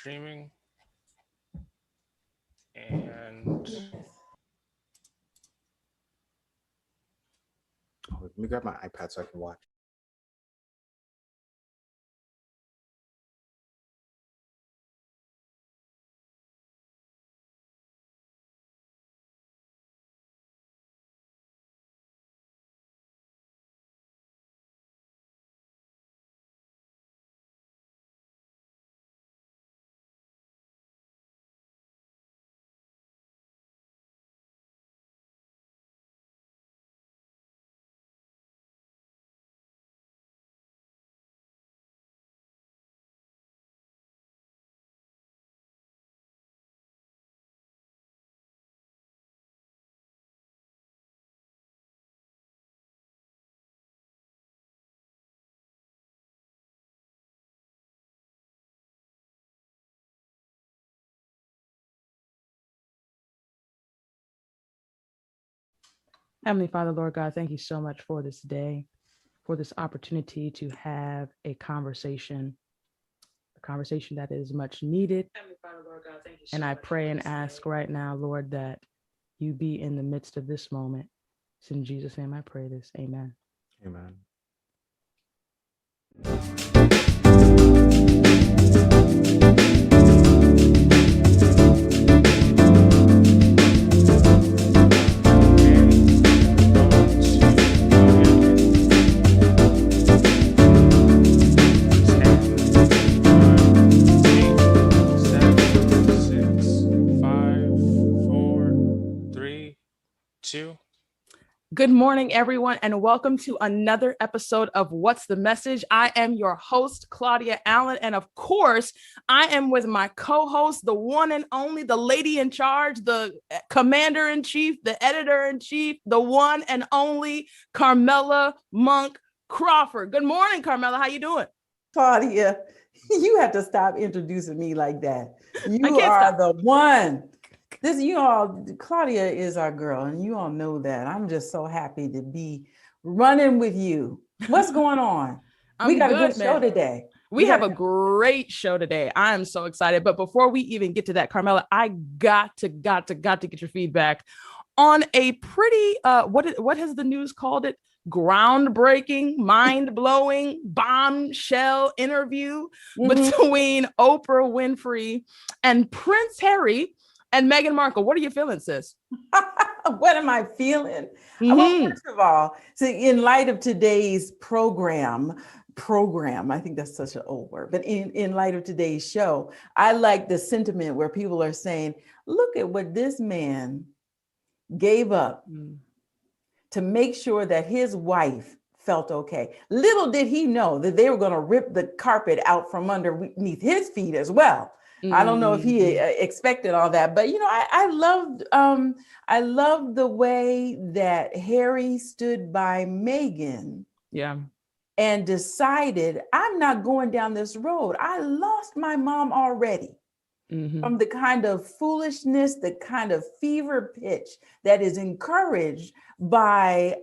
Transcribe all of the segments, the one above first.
streaming. And let me grab my iPad so I can watch. Heavenly Father, Lord God, thank you so much for this day, for this opportunity to have a conversation that is much needed. Heavenly Father, Lord God, thank you so much. And I pray and ask right now, Lord, that you be in the midst of this moment. It's in Jesus' name I pray this. Amen. Amen. Good morning, everyone, and welcome to another episode of What's the Message? I am your host, Claudia Allen, and of course, I am with my co-host, the one and only, the lady in charge, the commander-in-chief, the editor-in-chief, the one and only Carmela Monk Crawford. Good morning, Carmela. How you doing? Claudia, you have to stop introducing me like that. You are the one. This, you all, Claudia is our girl, and you all know that. I'm just so happy to be running with you. What's going on? We got a good show today. We have a great show today. I am so excited. But before we even get to that, Carmela, I got to get your feedback on a pretty, what has the news called it? Groundbreaking, mind-blowing, bombshell interview between Oprah Winfrey and Prince Harry and Meghan Markle. What are you feeling, sis? What am I feeling? Well, first of all, so in light of today's program, I think that's such an old word, but in light of today's show, I like the sentiment where people are saying, look at what this man gave up to make sure that his wife felt okay. Little did he know that they were going to rip the carpet out from underneath his feet as well. I don't know if he expected all that, but you know, I loved the way that Harry stood by Meghan. Yeah. And decided, I'm not going down this road. I lost my mom already from the kind of foolishness, the kind of fever pitch that is encouraged by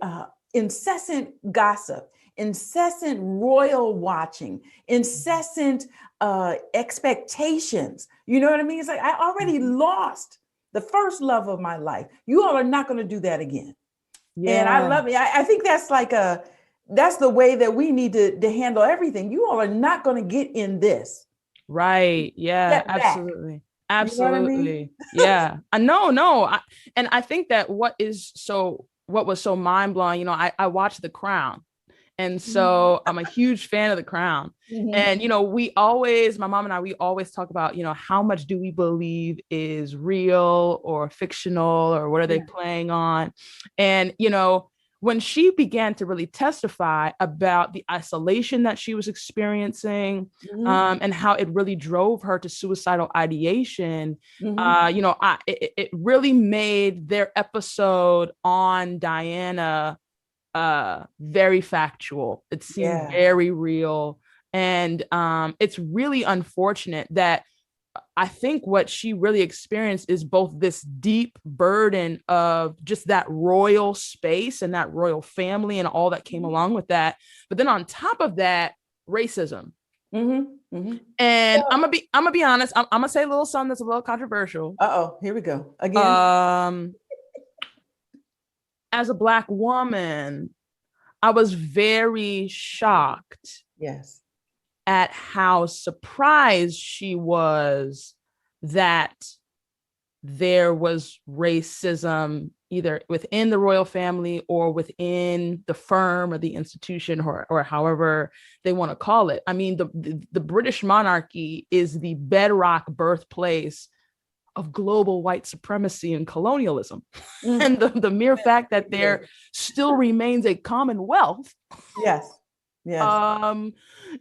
incessant gossip, incessant royal watching, incessant expectations. You know what I mean? It's like, I already lost the first love of my life. You all are not going to do that again. Yeah. And I love it. I think that's that's the way that we need to handle everything. You all are not going to get in this. Right. Yeah, absolutely. Absolutely. You know what I mean? Yeah. No. And I think that what was so mind blowing, you know, I watched The Crown. And so I'm a huge fan of The Crown. And, you know, my mom and I, we always talk about, you know, how much do we believe is real or fictional, or what are they playing on? And, you know, when she began to really testify about the isolation that she was experiencing, and how it really drove her to suicidal ideation, you know, it really made their episode on Diana very factual. It seemed very real. And it's really unfortunate that I think what she really experienced is both this deep burden of just that royal space and that royal family and all that came along with that. But then on top of that, racism. Mm-hmm. Mm-hmm. And I'm gonna be honest. I'm gonna say a little something that's a little controversial. Here we go again. As a Black woman, I was very shocked. Yes. At how surprised she was that there was racism either within the royal family or within the firm or the institution or however they want to call it. I mean, the British monarchy is the bedrock birthplace of global white supremacy and colonialism. And the mere fact that there still remains a commonwealth. Yes. Yes.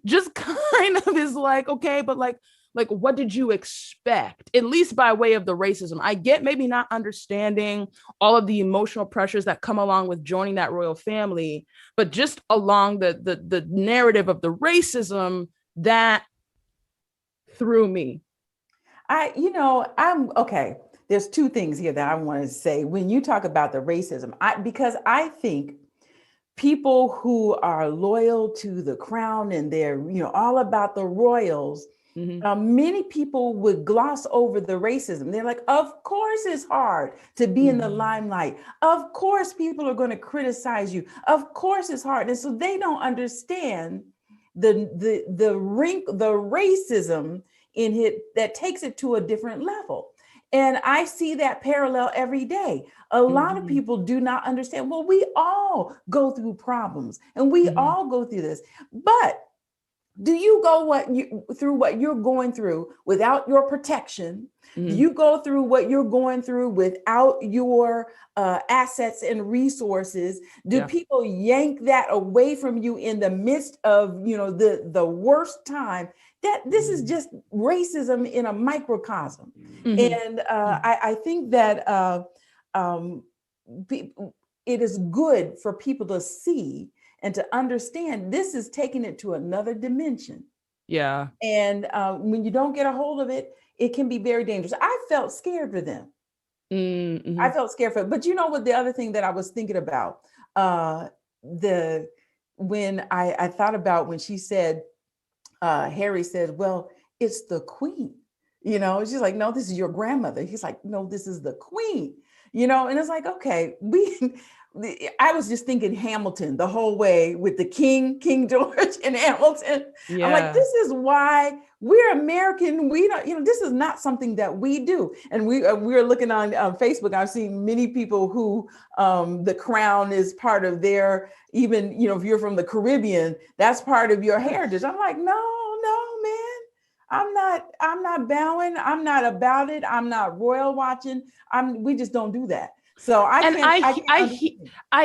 Just kind of is like, okay, but like what did you expect, at least by way of the racism? I get maybe not understanding all of the emotional pressures that come along with joining that royal family, but just along the narrative of the racism that threw me. I'm okay. There's two things here that I want to say when you talk about the racism. Because I think people who are loyal to the crown and they're, all about the royals, many people would gloss over the racism. They're like, of course it's hard to be in the limelight. Of course people are going to criticize you. Of course it's hard. And so they don't understand the racism in it that takes it to a different level. And I see that parallel every day. A lot of people do not understand. Well, we all go through problems and we all go through this. But do you go through what you're going through without your protection? Do you go through what you're going through without your assets and resources? Do people yank that away from you in the midst of, the worst time? That this is just racism in a microcosm. And I think that it is good for people to see and to understand this is taking it to another dimension. Yeah. And when you don't get a hold of it, it can be very dangerous. I felt scared for them. I felt scared for them. But you know what, the other thing that I was thinking about, when I thought about when she said, Harry said, well, it's the queen, she's like, no, this is your grandmother. He's like, no, this is the queen, and it's like, okay, I was just thinking Hamilton the whole way with the King George and Hamilton. Yeah. I'm like, this is why we're American. We don't, this is not something that we do. And we're looking on Facebook. I've seen many people who the crown is part of their, even, if you're from the Caribbean, that's part of your heritage. I'm like, no, man. I'm not bowing. I'm not about it. I'm not royal watching. We just don't do that. So I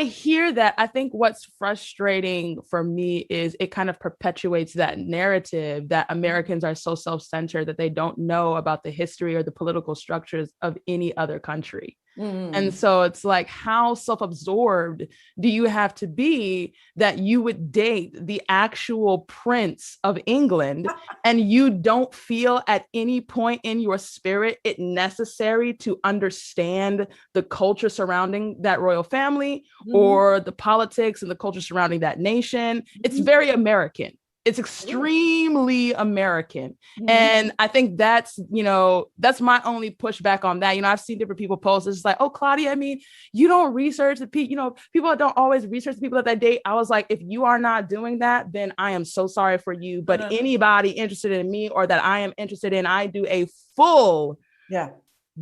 hear that. I think what's frustrating for me is it kind of perpetuates that narrative that Americans are so self-centered that they don't know about the history or the political structures of any other country. And so it's like, how self-absorbed do you have to be that you would date the actual Prince of England and you don't feel at any point in your spirit it necessary to understand the culture surrounding that royal family or the politics and the culture surrounding that nation? It's very American. It's extremely American. And I think that's my only pushback on that. I've seen different people post. It's like, oh, Claudia, I mean, you don't research the people, people don't always research the people that they date. I was like, if you are not doing that, then I am so sorry for you. But anybody interested in me or that I am interested in, I do a full,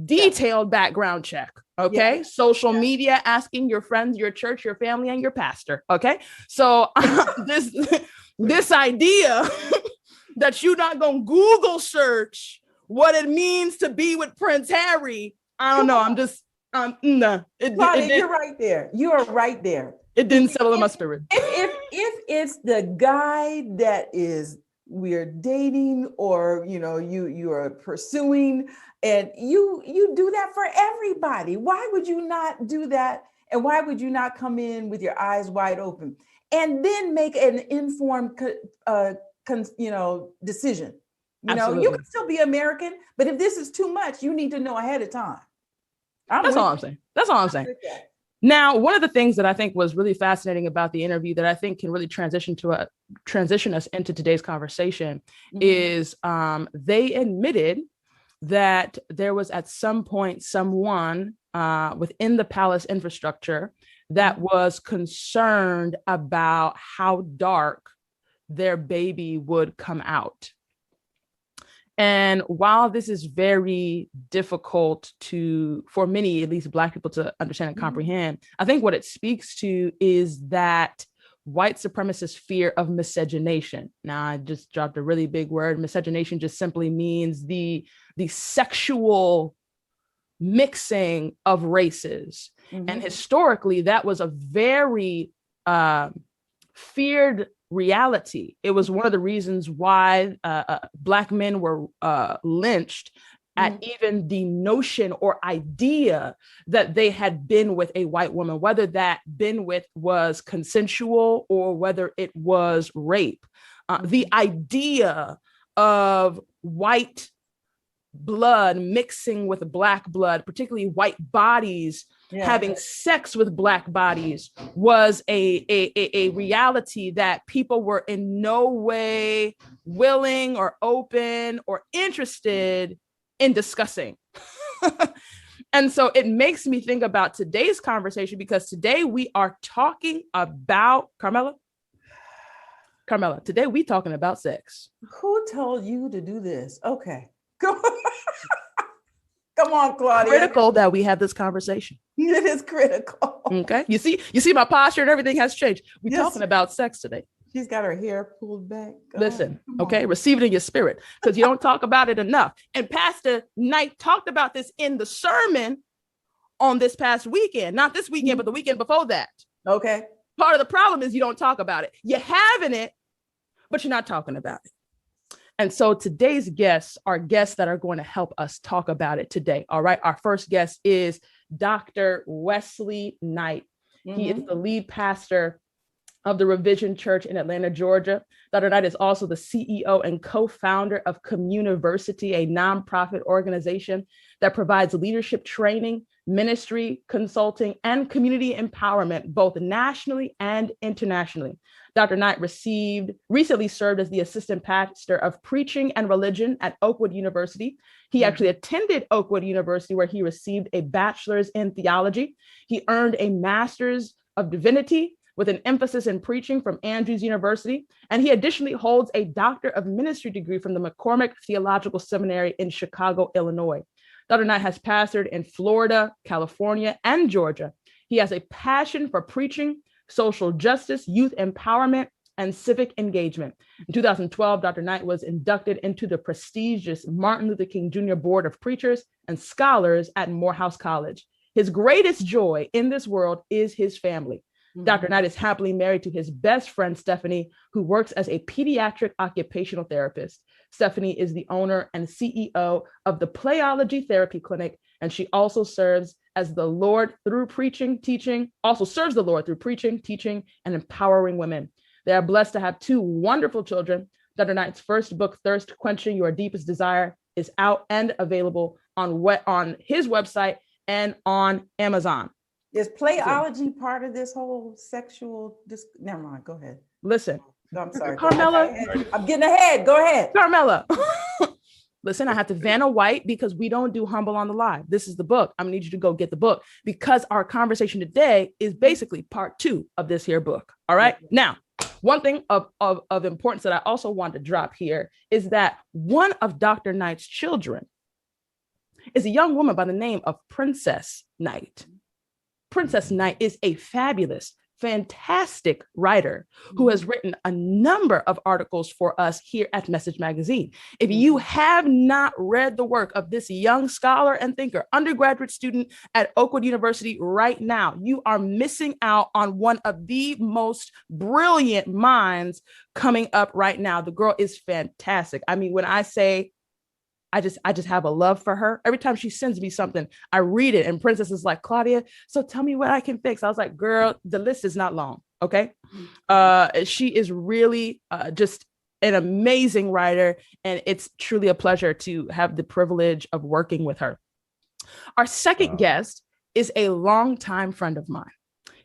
detailed background check. Okay. Social media, asking your friends, your church, your family, and your pastor. Okay. So this idea that you're not going to Google search what it means to be with Prince Harry, I don't know. I'm just, no. You're right there. You are right there. It didn't settle in my spirit. If it's the guy that we're dating or, you are pursuing and you do that for everybody, why would you not do that? And why would you not come in with your eyes wide open? And then make an informed, decision. You can still be American, but if this is too much, you need to know ahead of time. That's all I'm saying. Now, one of the things that I think was really fascinating about the interview that I think can really transition us into today's conversation is they admitted that there was at some point someone within the palace infrastructure that was concerned about how dark their baby would come out. And while this is very difficult for many, at least Black people, to understand and comprehend, I think what it speaks to is that white supremacist fear of miscegenation. Now, I just dropped a really big word. Miscegenation just simply means the sexual mixing of races. And historically, that was a very feared reality. It was one of the reasons why Black men were lynched at even the notion or idea that they had been with a white woman, whether that been with was consensual or whether it was rape. The idea of white blood mixing with Black blood, particularly white bodies having sex with Black bodies, was a reality that people were in no way willing or open or interested in discussing. And so it makes me think about today's conversation, because today we are talking about Carmela, today we talking about sex. Who told you to do this? Okay. Come on, Claudia. Critical that we have this conversation. It is critical. Okay. You see my posture and everything has changed. We're talking about sex today. She's got her hair pulled back. Listen, okay, receive it in your spirit, because you don't talk about it enough. And Pastor Knight talked about this in the sermon on this past weekend, not this weekend, but the weekend before that. Okay. Part of the problem is you don't talk about it. You're having it, but you're not talking about it. And so today's guests are guests that are going to help us talk about it today. All right. Our first guest is Dr. Wesley Knight. He is the lead pastor of the Revision Church in Atlanta, Georgia. Dr. Knight is also the CEO and co-founder of Communiversity, a nonprofit organization that provides leadership training, ministry, consulting, and community empowerment, both nationally and internationally. Dr. Knight recently served as the assistant pastor of preaching and religion at Oakwood University. He actually attended Oakwood University, where he received a bachelor's in theology. He earned a master's of divinity with an emphasis in preaching from Andrews University. And he additionally holds a doctor of ministry degree from the McCormick Theological Seminary in Chicago, Illinois. Dr. Knight has pastored in Florida, California, and Georgia. He has a passion for preaching, social justice, youth empowerment, and civic engagement. In 2012, Dr. Knight was inducted into the prestigious Martin Luther King Jr. Board of Preachers and Scholars at Morehouse College. His greatest joy in this world is his family. Dr. Knight is happily married to his best friend, Stephanie, who works as a pediatric occupational therapist. Stephanie is the owner and CEO of the Playology Therapy Clinic, and she also serves the Lord through preaching, teaching, and empowering women. They are blessed to have two wonderful children. Dr. Knight's first book, Thirst Quenching Your Deepest Desire, is out and available on his website and on Amazon. Is playology part of this whole sexual? Never mind. Go ahead. Listen, no, I'm sorry, Carmela. I'm getting ahead. Go ahead, Carmela. Listen, I have to Vanna White because we don't do Humble on the Live. This is the book. I'm gonna need you to go get the book, because our conversation today is basically part 2 of this here book. All right. Now, one thing of importance that I also want to drop here is that one of Dr. Knight's children is a young woman by the name of Princess Knight. Princess Knight is a fabulous, fantastic writer who has written a number of articles for us here at Message Magazine. If you have not read the work of this young scholar and thinker, undergraduate student at Oakwood University right now, you are missing out on one of the most brilliant minds coming up right now. The girl is fantastic. I mean, when I say I just have a love for her. Every time she sends me something, I read it. And Princess is like, Claudia, so tell me what I can fix. I was like, girl, the list is not long. Okay. She is really just an amazing writer. And it's truly a pleasure to have the privilege of working with her. Our second guest is a longtime friend of mine.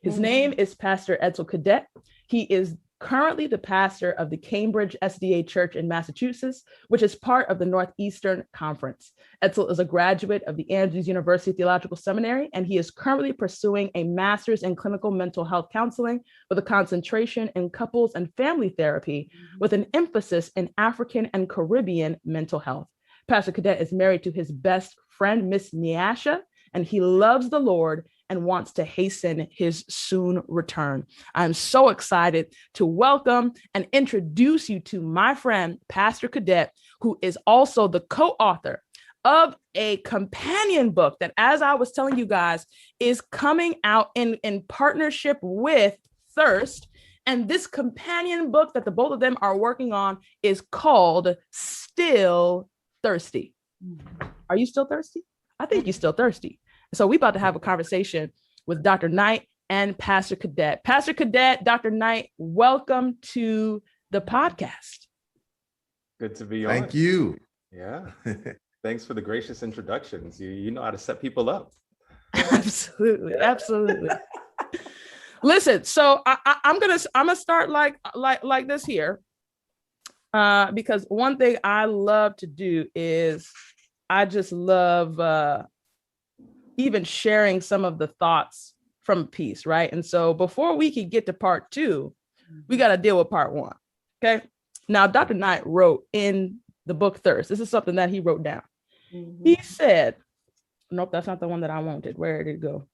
His name is Pastor Edsel Cadet. He is currently the pastor of the Cambridge SDA Church in Massachusetts, which is part of the Northeastern Conference. Edsel is a graduate of the Andrews University Theological Seminary, and he is currently pursuing a master's in clinical mental health counseling with a concentration in couples and family therapy with an emphasis in African and Caribbean mental health. Pastor Cadet is married to his best friend, Miss Nyasha, and he loves the Lord and wants to hasten his soon return. I'm so excited to welcome and introduce you to my friend, Pastor Cadet, who is also the co-author of a companion book that, as I was telling you guys, is coming out in partnership with Thirst. And this companion book that the both of them are working on is called Still Thirsty. Are you still thirsty? I think you're still thirsty. So we're about to have a conversation with Dr. Knight and Pastor Cadet. Pastor Cadet, Dr. Knight, welcome to the podcast. Good to be on. Thank you. Yeah. Thanks for the gracious introductions. You know how to set people up. Absolutely. Absolutely. Listen, so I'm gonna start like this here. Because one thing I love to do is I just love even sharing some of the thoughts from a piece, right? And so before we can get to part 2, we got to deal with part 1. Okay. Now, Dr. Knight wrote in the book Thirst. This is something that he wrote down. He said, nope, that's not the one that I wanted. Where did it go?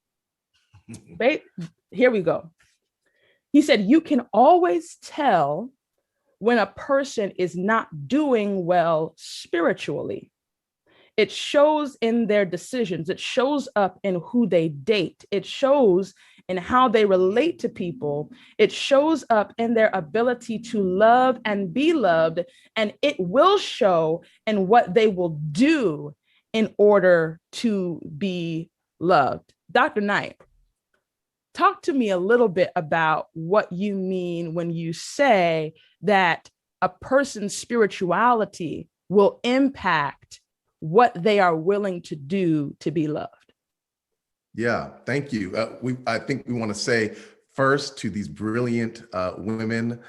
Wait, here we go. He said, you can always tell when a person is not doing well spiritually. It shows in their decisions. It shows up in who they date. It shows in how they relate to people. It shows up in their ability to love and be loved. And it will show in what they will do in order to be loved. Dr. Knight, talk to me a little bit about what you mean when you say that a person's spirituality will impact what they are willing to do to be loved. Yeah, thank you. I think we want to say first to these brilliant women,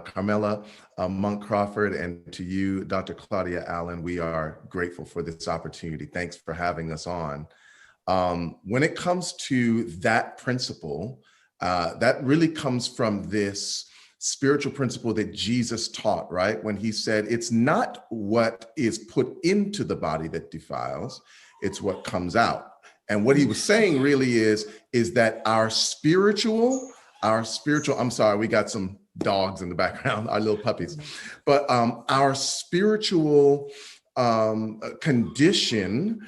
Carmela Monk Crawford, and to you, Dr. Claudia Allen, we are grateful for this opportunity. Thanks for having us on. When it comes to that principle, that really comes from this spiritual principle that Jesus taught, right? When he said, it's not what is put into the body that defiles, it's what comes out. And what he was saying really is that our spiritual, I'm sorry, we got some dogs in the background, our little puppies, but our spiritual condition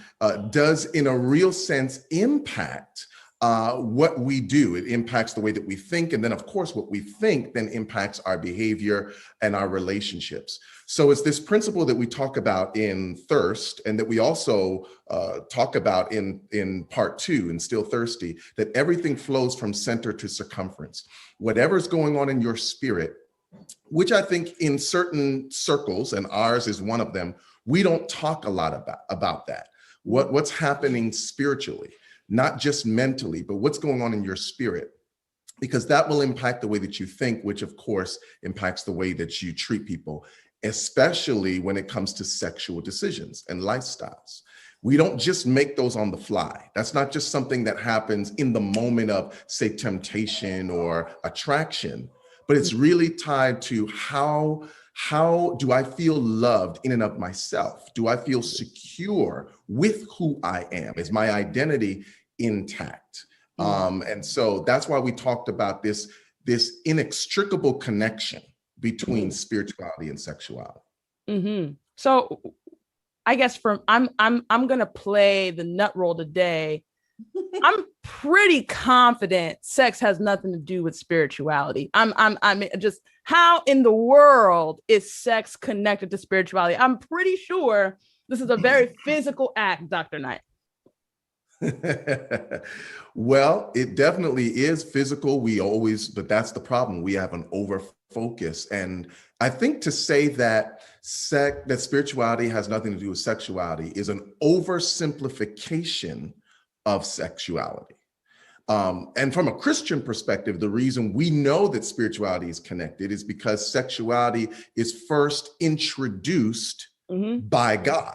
does in a real sense impact what we do. It impacts the way that we think. And then of course, what we think then impacts our behavior and our relationships. So it's this principle that we talk about in Thirst, and that we also talk about in part 2 in Still Thirsty, that everything flows from center to circumference. Whatever's going on in your spirit, which I think in certain circles, and ours is one of them, we don't talk a lot about that. What's happening spiritually, not just mentally, but what's going on in your spirit, because that will impact the way that you think, which of course impacts the way that you treat people, especially when it comes to sexual decisions and lifestyles. We don't just make those on the fly. That's not just something that happens in the moment of, say, temptation or attraction, but it's really tied to how do I feel loved in and of myself? Do I feel secure with who I am? Is my identity intact? And so that's why we talked about this inextricable connection between spirituality and sexuality. So I guess I'm gonna play the nut roll today. I'm pretty confident sex has nothing to do with spirituality. I'm just, how in the world is sex connected to spirituality? I'm pretty sure this is a very physical act, Dr. Knight. Well, it definitely is physical. But that's the problem. We have an over focus. And I think to say that spirituality has nothing to do with sexuality is an oversimplification of sexuality. And from a Christian perspective, the reason we know that spirituality is connected is because sexuality is first introduced by God.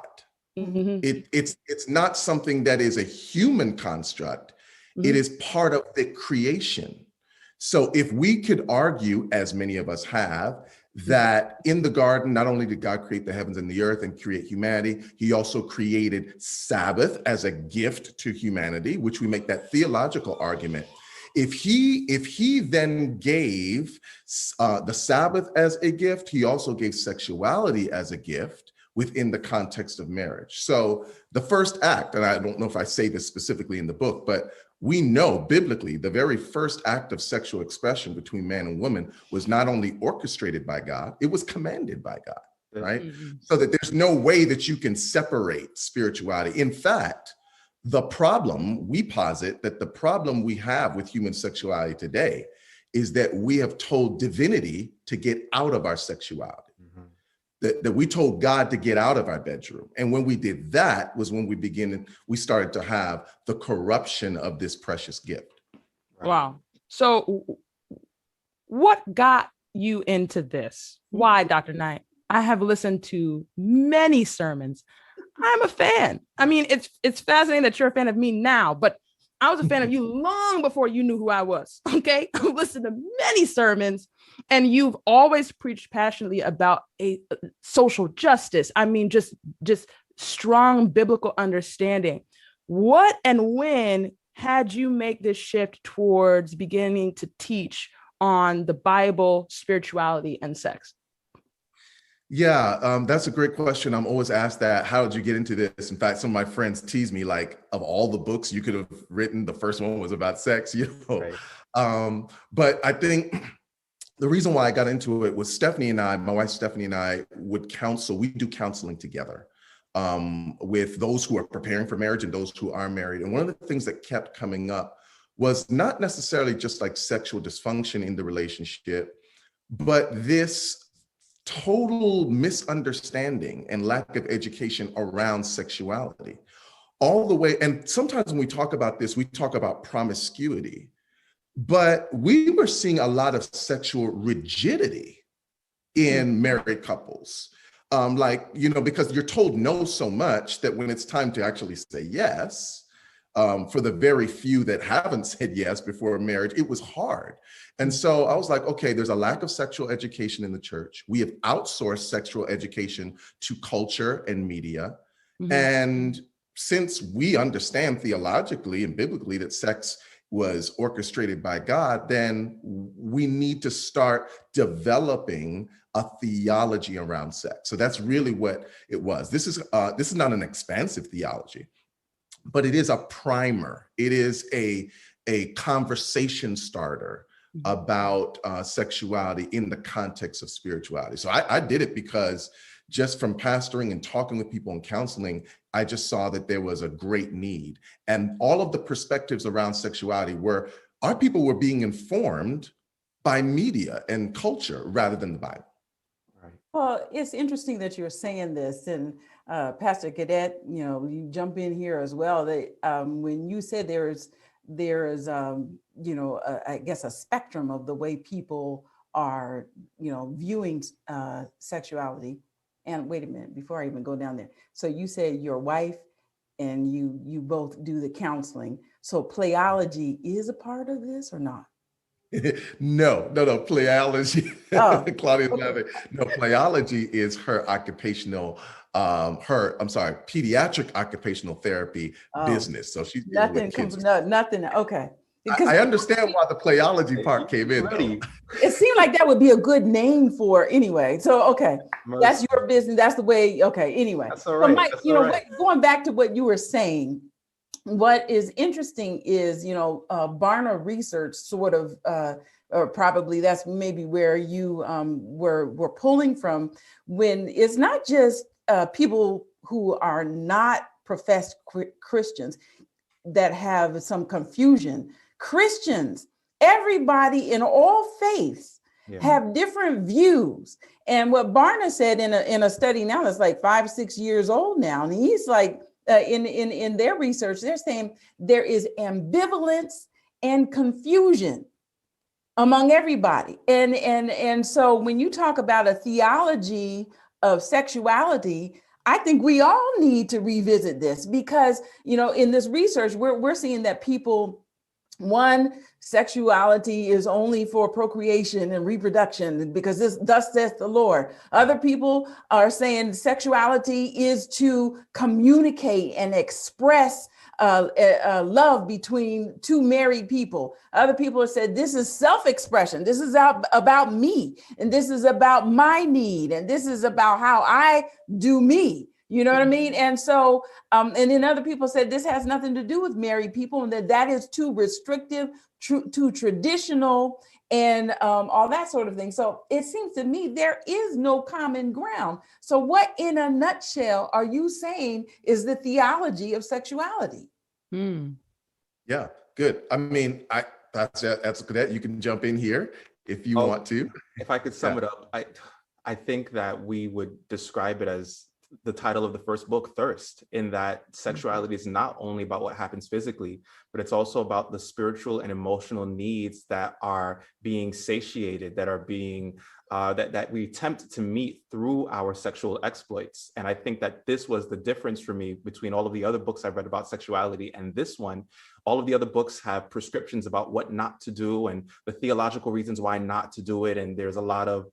It's not something that is a human construct. It is part of the creation. So if we could argue, as many of us have, that in the garden, not only did God create the heavens and the earth and create humanity, he also created Sabbath as a gift to humanity, which we make that theological argument. If he then gave the Sabbath as a gift, he also gave sexuality as a gift within the context of marriage. So the first act, and I don't know if I say this specifically in the book, but we know biblically the very first act of sexual expression between man and woman was not only orchestrated by God, it was commanded by God, right? So that there's no way that you can separate spirituality. In fact, the problem, we posit that the problem we have with human sexuality today is that we have told divinity to get out of our sexuality. That we told God to get out of our bedroom. And when we did that was when we started to have the corruption of this precious gift. Right? Wow. So what got you into this? Why, Dr. Knight? I have listened to many sermons. I'm a fan. I mean, it's fascinating that you're a fan of me now, but I was a fan of you long before you knew who I was. Okay. I've listened to many sermons. And you've always preached passionately about a social justice. I mean, just strong biblical understanding. What and when had you make this shift towards beginning to teach on the Bible, spirituality, and sex? Yeah, that's a great question. I'm always asked that. How did you get into this? In fact, some of my friends tease me, like, of all the books you could have written, the first one was about sex, Right. But I think the reason why I got into it was Stephanie and I, my wife Stephanie and I would counsel. We do counseling together with those who are preparing for marriage and those who are married. And one of the things that kept coming up was not necessarily just like sexual dysfunction in the relationship, but this total misunderstanding and lack of education around sexuality. All the way, and sometimes when we talk about this, we talk about promiscuity. But we were seeing a lot of sexual rigidity in married couples. Because you're told no so much that when it's time to actually say yes, for the very few that haven't said yes before marriage, it was hard. And so I was like, okay, there's a lack of sexual education in the church. We have outsourced sexual education to culture and media. And since we understand theologically and biblically that sex was orchestrated by God, then we need to start developing a theology around sex. So that's really what it was. This is not an expansive theology, but it is a primer. It is a conversation starter about sexuality in the context of spirituality. So I did it because just from pastoring and talking with people and counseling, I just saw that there was a great need. And all of the perspectives around sexuality our people were being informed by media and culture rather than the Bible. Right. Well, it's interesting that you're saying this. And Pastor Cadet, you jump in here as well. When you said there is I guess a spectrum of the way people are, viewing sexuality. And wait a minute, before I even go down there. So you said your wife and you both do the counseling. So playology is a part of this or not? No, playology. Oh, Claudia's okay. laughing. No, playology is her occupational, pediatric occupational therapy business. So she's nothing comes, nothing. Okay. I understand why the playology part came in. It seemed like that would be a good name for anyway. So, okay, that's your business. That's the way. Okay, anyway. That's all right. But Mike, going back to what you were saying, what is interesting is, Barna research sort of, or probably that's maybe where you were pulling from, when it's not just people who are not professed Christians that have some confusion. Christians, everybody in all faiths have different views. And what Barna said in a study now that's like 5-6 years old now, and he's like, in their research, they're saying there is ambivalence and confusion among everybody. And so when you talk about a theology of sexuality, I think we all need to revisit this because, in this research, we're seeing that people, one, sexuality is only for procreation and reproduction because thus says the Lord. Other people are saying sexuality is to communicate and express love between two married people. Other people have said this is self-expression. This is about me, and this is about my need, and this is about how I do me. You know what I mean? And so, and then other people said this has nothing to do with married people, and that is too restrictive, too traditional, and all that sort of thing. So it seems to me there is no common ground. So what, in a nutshell, are you saying is the theology of sexuality? Yeah, good. I mean, that's good. You can jump in here if you want to. If I could sum it up, I think that we would describe it as the title of the first book, Thirst, in that sexuality is not only about what happens physically, but it's also about the spiritual and emotional needs that are being satiated, that are being that we attempt to meet through our sexual exploits. And I think that this was the difference for me between all of the other books I've read about sexuality and this one. All of the other books have prescriptions about what not to do and the theological reasons why not to do it. And there's a lot of,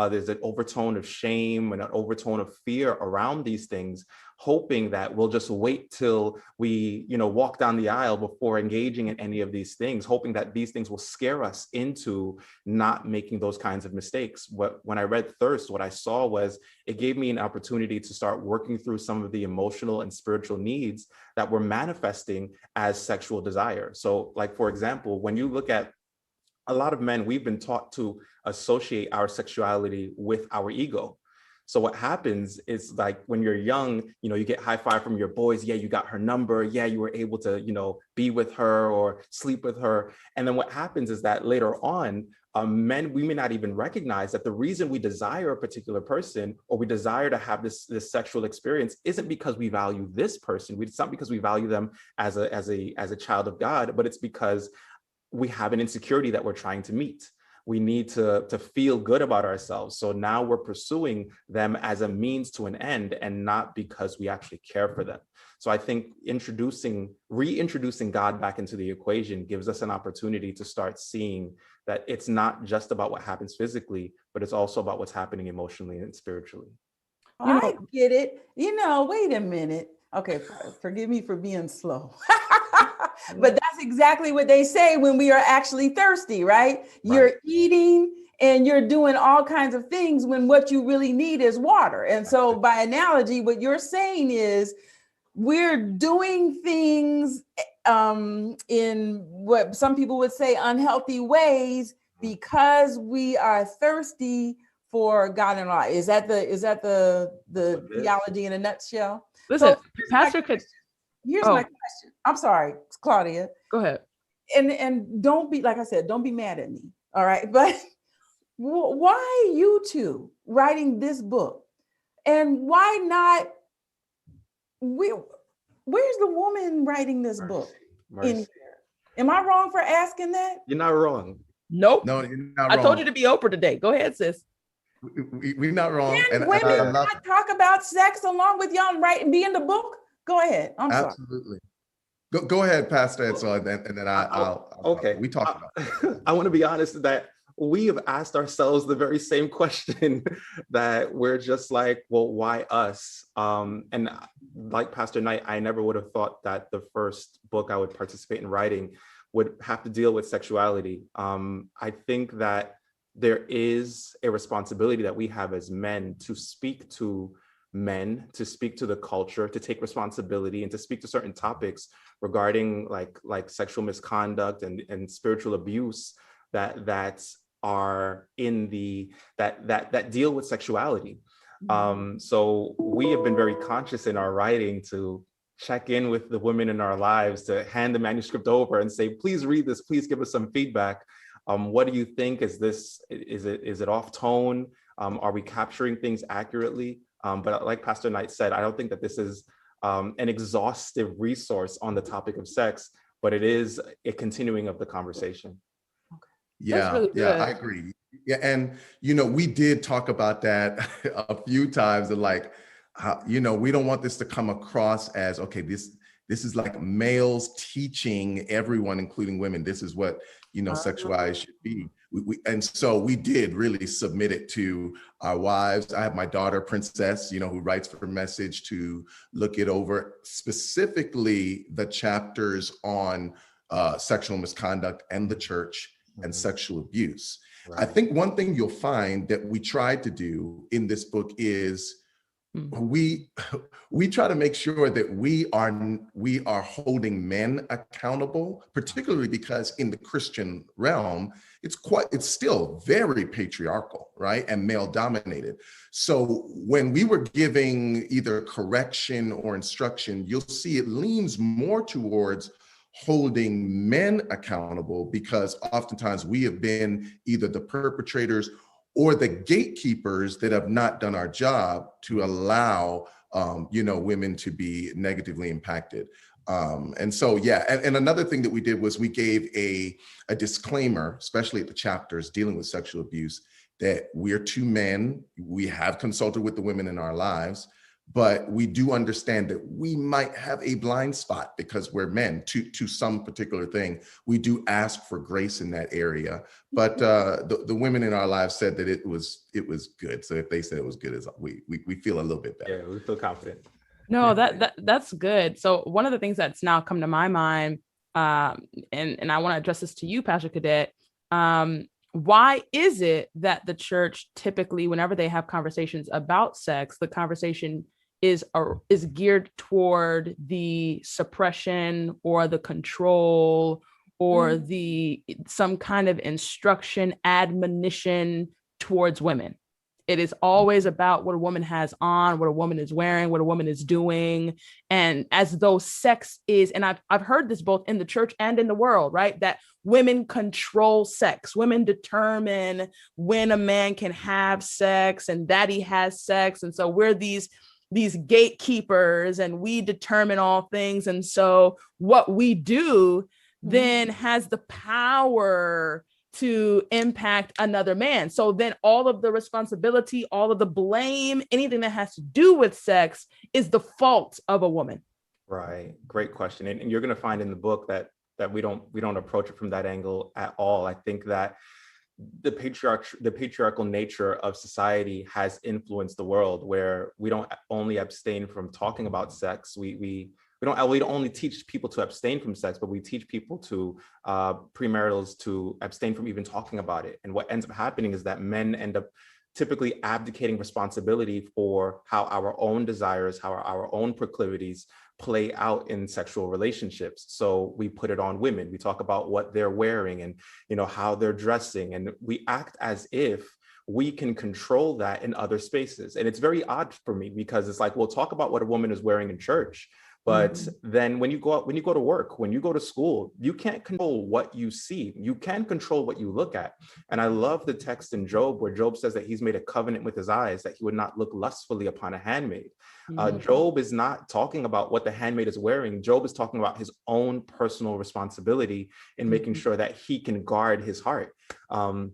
there's an overtone of shame and an overtone of fear around these things, hoping that we'll just wait till we, walk down the aisle before engaging in any of these things, hoping that these things will scare us into not making those kinds of mistakes. When I read Thirst, what I saw was it gave me an opportunity to start working through some of the emotional and spiritual needs that were manifesting as sexual desire. So, like, for example, when you look at a lot of men, we've been taught to associate our sexuality with our ego. So what happens is, like, when you're young, you get high five from your boys. Yeah, you got her number. Yeah, you were able to, be with her or sleep with her. And then what happens is that later on, men, we may not even recognize that the reason we desire a particular person or we desire to have this sexual experience isn't because we value this person. It's not because we value them as a child of God, but it's because we have an insecurity that we're trying to meet. We need to feel good about ourselves. So now we're pursuing them as a means to an end and not because we actually care for them. So I think reintroducing God back into the equation gives us an opportunity to start seeing that it's not just about what happens physically, but it's also about what's happening emotionally and spiritually. I get it. Wait a minute. Okay, forgive me for being slow. But that's exactly what they say when we are actually thirsty, right? You're eating and you're doing all kinds of things when what you really need is water. And so by analogy, what you're saying is we're doing things in what some people would say unhealthy ways because we are thirsty for God and life. Is that the theology in a nutshell? Listen, Pastor could. Here's my question. I'm sorry, Claudia. Go ahead. And don't be, like I said, don't be mad at me. All right. But why you two writing this book? And why not? Where's the woman writing this book? In here? Am I wrong for asking that? You're not wrong. Nope. No, you're not wrong. I told you to be Oprah today. Go ahead, sis. We're not wrong. Can women not talk about sex along with y'all and be in the book? Go ahead. I'm sorry. Absolutely. Go ahead, Pastor Edsel, and then I'll okay. We talk about it. I want to be honest that we have asked ourselves the very same question that we're just like, well, why us? And like Pastor Knight, I never would have thought that the first book I would participate in writing would have to deal with sexuality. I think that there is a responsibility that we have as men to speak to men, to speak to the culture, to take responsibility and to speak to certain topics regarding like sexual misconduct and spiritual abuse that are in that deal with sexuality. So we have been very conscious in our writing to check in with the women in our lives, to hand the manuscript over and say, please read this, please give us some feedback. What do you think? Is it off tone? Are we capturing things accurately? But like Pastor Knight said, I don't think that this is an exhaustive resource on the topic of sex, but it is a continuing of the conversation. Yeah, really yeah, good. I agree. Yeah, and we did talk about that a few times, and like, we don't want this to come across as, okay, this is like males teaching everyone, including women, this is what sexuality should be. And so we did really submit it to our wives. I have my daughter, Princess, who writes for Message, to look it over, specifically the chapters on sexual misconduct and the church and sexual abuse. Right. I think one thing you'll find that we tried to do in this book is we try to make sure that we are holding men accountable, particularly because in the Christian realm, it's still very patriarchal, right? And male dominated. So when we were giving either correction or instruction, you'll see it leans more towards holding men accountable, because oftentimes we have been either the perpetrators or the gatekeepers that have not done our job to allow women to be negatively impacted. And so, yeah, and another thing that we did was we gave a disclaimer, especially at the chapters dealing with sexual abuse, that we're two men, we have consulted with the women in our lives, but we do understand that we might have a blind spot because we're men to some particular thing. We do ask for grace in that area, but the women in our lives said that it was good. So if they said it was good, we feel a little bit better. Yeah, we feel confident. No, that's good. So one of the things that's now come to my mind, and I want to address this to you, Pastor Cadet. Why is it that the church typically, whenever they have conversations about sex, the conversation is geared toward the suppression or the control or some kind of instruction, admonition towards women? It is always about what a woman has on, what a woman is wearing, what a woman is doing. And as though sex is, and I've heard this both in the church and in the world, right? That women control sex. Women determine when a man can have sex and that he has sex. And so we're these gatekeepers and we determine all things. And so what we do then has the power to impact another man. So then all of the responsibility, all of the blame, anything that has to do with sex is the fault of a woman. Right. Great question. And you're going to find in the book that we don't approach it from that angle at all. I think that the patriarchal nature of society has influenced the world, where we don't only abstain from talking about sex. We don't only teach people to abstain from sex, but we teach people to premaritals to abstain from even talking about it. And what ends up happening is that men end up typically abdicating responsibility for how our own desires, how our own proclivities play out in sexual relationships. So we put it on women. We talk about what they're wearing and how they're dressing, and we act as if we can control that in other spaces. And it's very odd for me, because it's like, we'll talk about what a woman is wearing in church, but then when you go to work, when you go to school, you can't control what you see. You can control what you look at. And I love the text in Job where Job says that he's made a covenant with his eyes that he would not look lustfully upon a handmaid. Job is not talking about what the handmaid is wearing. Job is talking about his own personal responsibility in making sure that he can guard his heart. And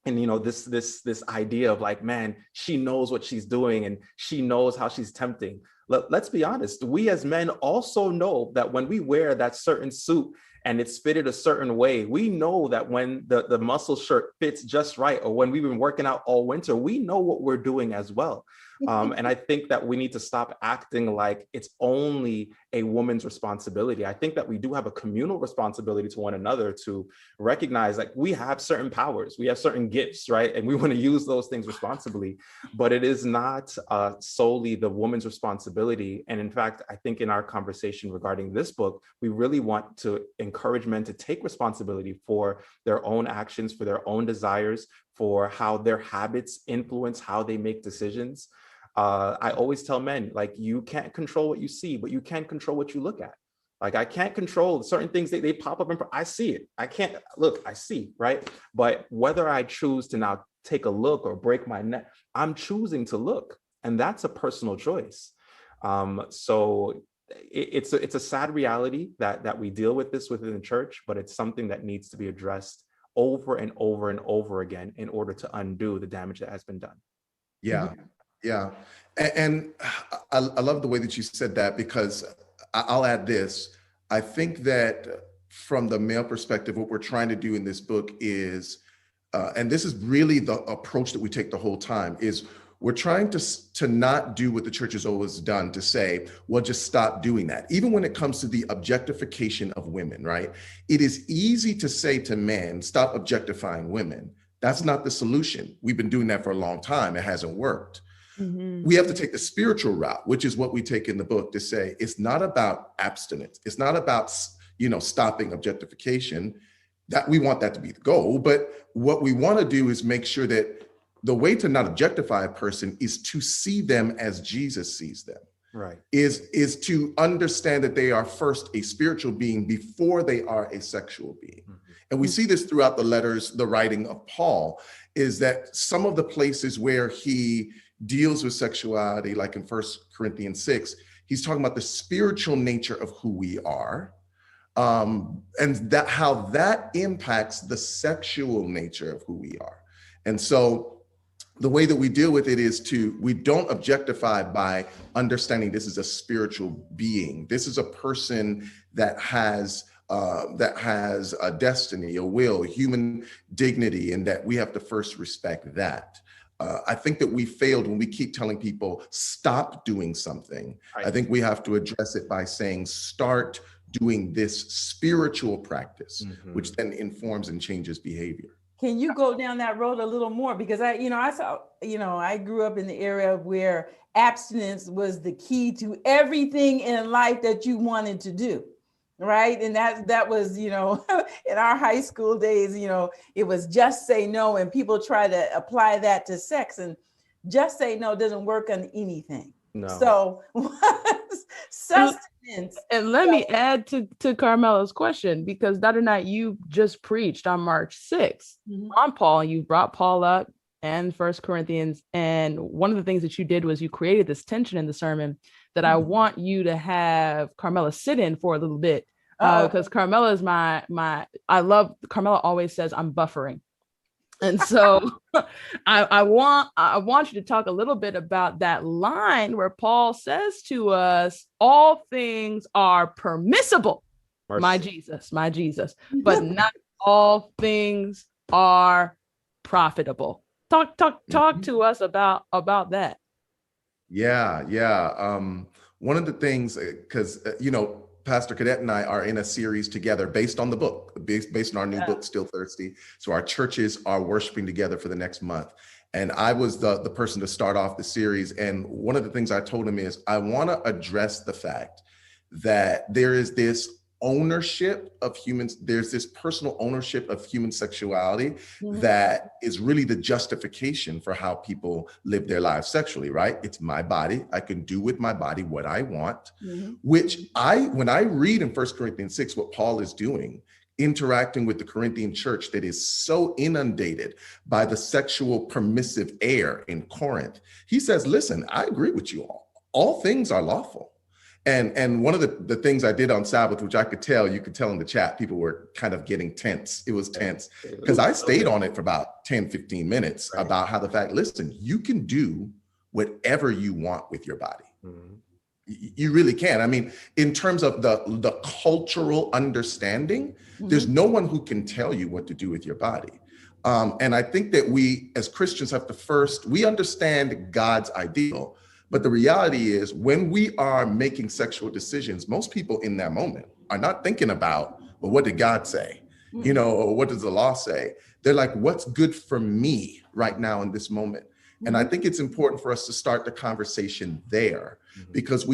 this idea of like, man, she knows what she's doing and she knows how she's tempting. Let's be honest. We as men also know that when we wear that certain suit and it's fitted a certain way, we know that when the muscle shirt fits just right, or when we've been working out all winter, we know what we're doing as well. And I think that we need to stop acting like it's only a woman's responsibility. I think that we do have a communal responsibility to one another to recognize that we have certain powers, we have certain gifts, right? And we want to use those things responsibly, but it is not solely the woman's responsibility. And in fact, I think in our conversation regarding this book, we really want to encourage men to take responsibility for their own actions, for their own desires, for how their habits influence how they make decisions. I always tell men, like, you can't control what you see, but you can control what you look at. Like, I can't control certain things that they pop up and I see it. I can't look, I see, right? But whether I choose to now take a look or break my neck, I'm choosing to look. And that's a personal choice. So it's a sad reality that we deal with this within the church, but it's something that needs to be addressed over and over and over again in order to undo the damage that has been done. Yeah, yeah. And I love the way that you said that, because I'll add this. I think that from the male perspective, what we're trying to do in this book is, and this is really the approach that we take the whole time, is we're trying to not do what the church has always done, to say, well, just stop doing that. Even when it comes to the objectification of women, right? It is easy to say to men, stop objectifying women. That's not the solution. We've been doing that for a long time. It hasn't worked. We have to take the spiritual route, which is what we take in the book, to say it's not about abstinence. It's not about, stopping objectification. That we want that to be the goal. But what we want to do is make sure that the way to not objectify a person is to see them as Jesus sees them. Right. Is to understand that they are first a spiritual being before they are a sexual being. And we see this throughout the letters, the writing of Paul, is that some of the places where he deals with sexuality, like in 1 Corinthians 6, he's talking about the spiritual nature of who we are, and that how that impacts the sexual nature of who we are. And so the way that we deal with it is we don't objectify by understanding this is a spiritual being. This is a person that has a destiny, a will, human dignity, and that we have to first respect that. I think that we failed when we keep telling people, stop doing something. Right. I think we have to address it by saying, start doing this spiritual practice, which then informs and changes behavior. Can you go down that road a little more? Because I grew up in the era where abstinence was the key to everything in life that you wanted to do. Right. And that was, in our high school days, it was just say no. And people try to apply that to sex, and just say no doesn't work on anything. No. So sustenance. And let me add to Carmela's question, because Dr. Knight, you just preached on March 6th on Paul. You brought Paul up and 1 Corinthians. And one of the things that you did was you created this tension in the sermon that I want you to have Carmela sit in for a little bit, because Carmela is Carmela always says I'm buffering. And so I want you to talk a little bit about that line where Paul says to us, all things are permissible, my Jesus, but not all things are profitable. Talk to us about that. Yeah. One of the things, because, Pastor Cadet and I are in a series together based on the book, based on our new book, Still Thirsty. So our churches are worshiping together for the next month. And I was the person to start off the series. And one of the things I told him is, I want to address the fact that there is this ownership of humans. There's this personal ownership of human sexuality that is really the justification for how people live their lives sexually, right? It's my body. I can do with my body what I want, which when I read in 1 Corinthians 6, what Paul is doing, interacting with the Corinthian church that is so inundated by the sexual permissive air in Corinth, he says, listen, I agree with you all. All things are lawful. And one of the things I did on Sabbath, which you could tell in the chat, people were kind of getting tense. It was tense because I stayed on it for about 10, 15 minutes about how the fact, listen, you can do whatever you want with your body. You really can. I mean, in terms of the cultural understanding, there's no one who can tell you what to do with your body. And I think that we as Christians have to we understand God's ideal. But the reality is, when we are making sexual decisions, most people in that moment are not thinking about, well, what did God say? Or what does the law say? They're like, what's good for me right now in this moment? And I think it's important for us to start the conversation there, because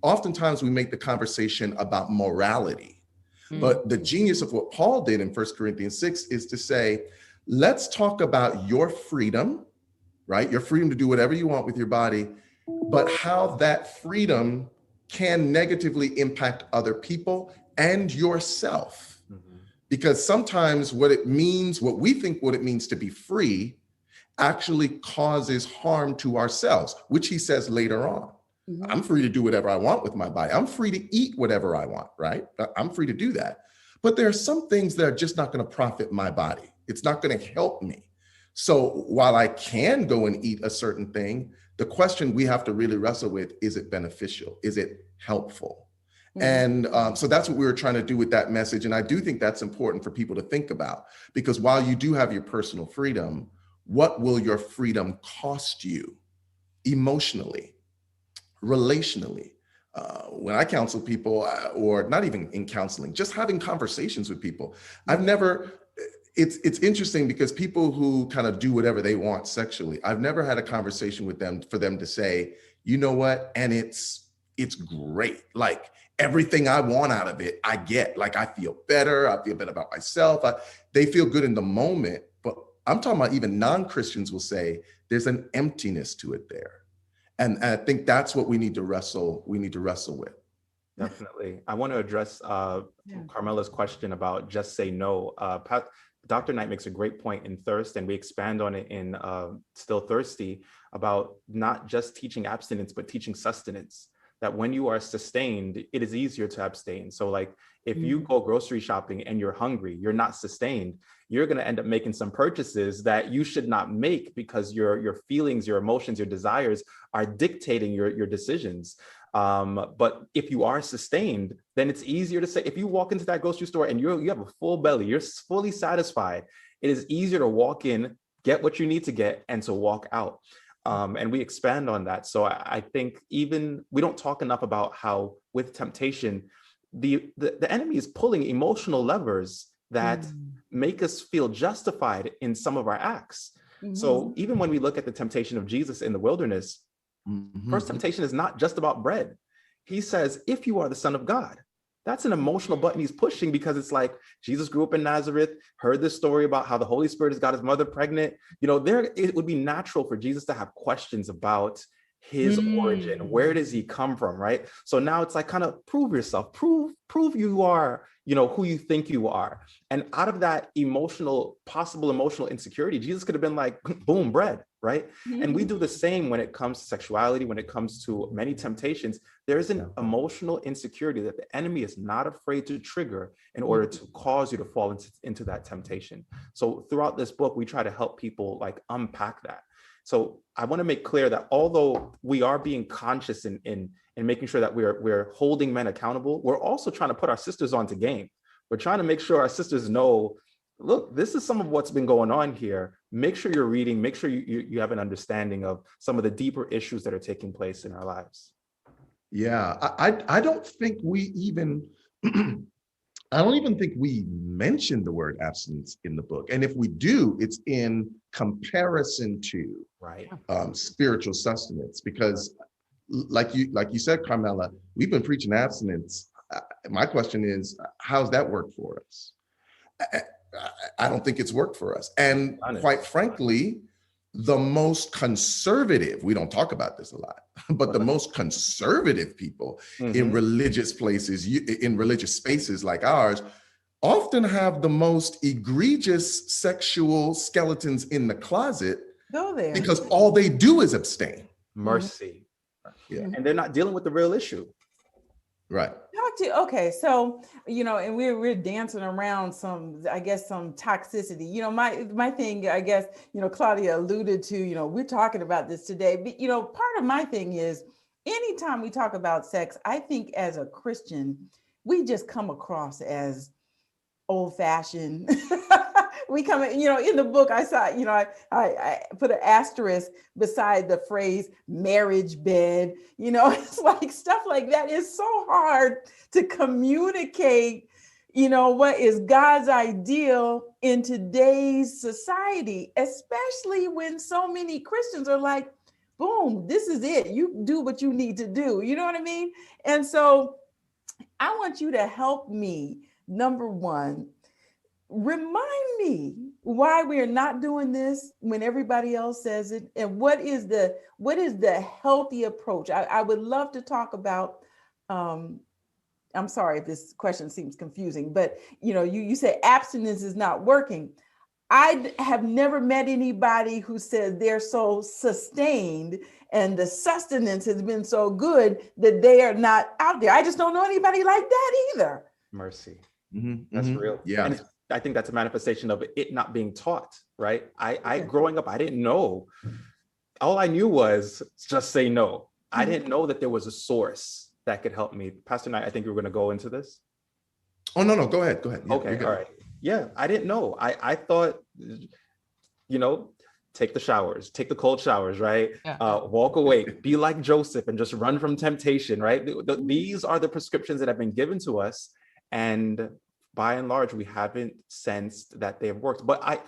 oftentimes we make the conversation about morality. But the genius of what Paul did in 1 Corinthians 6 is to say, let's talk about your freedom, right? Your freedom to do whatever you want with your body, but how that freedom can negatively impact other people and yourself. Because sometimes what we think what it means to be free actually causes harm to ourselves, which he says later on. I'm free to do whatever I want with my body. I'm free to eat whatever I want, right? I'm free to do that. But there are some things that are just not going to profit my body. It's not going to help me. So while I can go and eat a certain thing, the question we have to really wrestle with, is it beneficial? Is it helpful? And so that's what we were trying to do with that message. And I do think that's important for people to think about, because while you do have your personal freedom, what will your freedom cost you emotionally, relationally? When I counsel people, or not even in counseling, just having conversations with people, it's interesting because people who kind of do whatever they want sexually, I've never had a conversation with them for them to say, you know what, and it's great. Like everything I want out of it, I get. Like I feel better about myself. They feel good in the moment, but I'm talking about even non-Christians will say there's an emptiness to it there. And I think that's what we need to wrestle with. Definitely. I want to address Carmela's question about just say no. Dr. Knight makes a great point in Thirst, and we expand on it in Still Thirsty, about not just teaching abstinence, but teaching sustenance. That when you are sustained, it is easier to abstain. So like if you go grocery shopping and you're hungry, you're not sustained, you're going to end up making some purchases that you should not make because your feelings, your emotions, your desires are dictating your decisions. But if you are sustained, then it's easier to say, if you walk into that grocery store and you have a full belly, you're fully satisfied, it is easier to walk in, get what you need to get, and to walk out. And we expand on that. So I think even we don't talk enough about how with temptation, the enemy is pulling emotional levers that make us feel justified in some of our acts. So even when we look at the temptation of Jesus in the wilderness, first temptation is not just about bread. He says, if you are the Son of God. That's an emotional button he's pushing, because it's like Jesus grew up in Nazareth, heard this story about how the Holy Spirit has got his mother pregnant. You know, it would be natural for Jesus to have questions about his origin. Where does he come from, right? So now it's like, kind of prove yourself, prove you are, you know, who you think you are. And out of that possible emotional insecurity, Jesus could have been like, boom, bread, right? And we do the same when it comes to sexuality, when it comes to many temptations. There's an emotional insecurity that the enemy is not afraid to trigger in order to cause you to fall into that temptation. So throughout this book, we try to help people like unpack that. So I want to make clear that although we are being conscious in making sure that we're holding men accountable, we're also trying to put our sisters onto game. We're trying to make sure our sisters know, look, this is some of what's been going on here. Make sure you're reading, make sure you have an understanding of some of the deeper issues that are taking place in our lives. Yeah, I don't think we even, I don't even think we mention the word abstinence in the book. And if we do, it's in comparison to spiritual sustenance, because like you said, Carmela, we've been preaching abstinence. My question is, how's that work for us? I don't think it's worked for us. And quite frankly, the most conservative, we don't talk about this a lot, but the most conservative people in religious places, in religious spaces like ours, often have the most egregious sexual skeletons in the closet. Go there. Because all they do is abstain. Mercy. Yeah. And they're not dealing with the real issue. Right. Okay, so and we're dancing around some toxicity. My thing, I guess, Claudia alluded to, we're talking about this today, but part of my thing is, anytime we talk about sex, I think as a Christian, we just come across as old-fashioned. We come, in the book I saw, I put an asterisk beside the phrase marriage bed, it's like stuff like that is so hard to communicate, what is God's ideal in today's society, especially when so many Christians are like, boom, this is it. You do what you need to do. You know what I mean? And so I want you to help me, number one, remind me why we are not doing this when everybody else says it, and what is the healthy approach. I would love to talk about, I'm sorry if this question seems confusing, but you say abstinence is not working. I have never met anybody who said they're so sustained and the sustenance has been so good that they are not out there. I just don't know anybody like that either. Mercy. Mhm, That's mhm. real. Yeah. And I think that's a manifestation of it not being taught, right? I growing up, I didn't know. All I knew was just say no. I didn't know that there was a source that could help me. Pastor Knight, I think you were going to go into this. Oh, no, go ahead. Yeah, okay, all right. Yeah, I didn't know. I thought, take the showers, take the cold showers, right? Yeah. Walk away, be like Joseph and just run from temptation, right? These are the prescriptions that have been given to us. And by and large, we haven't sensed that they have worked. But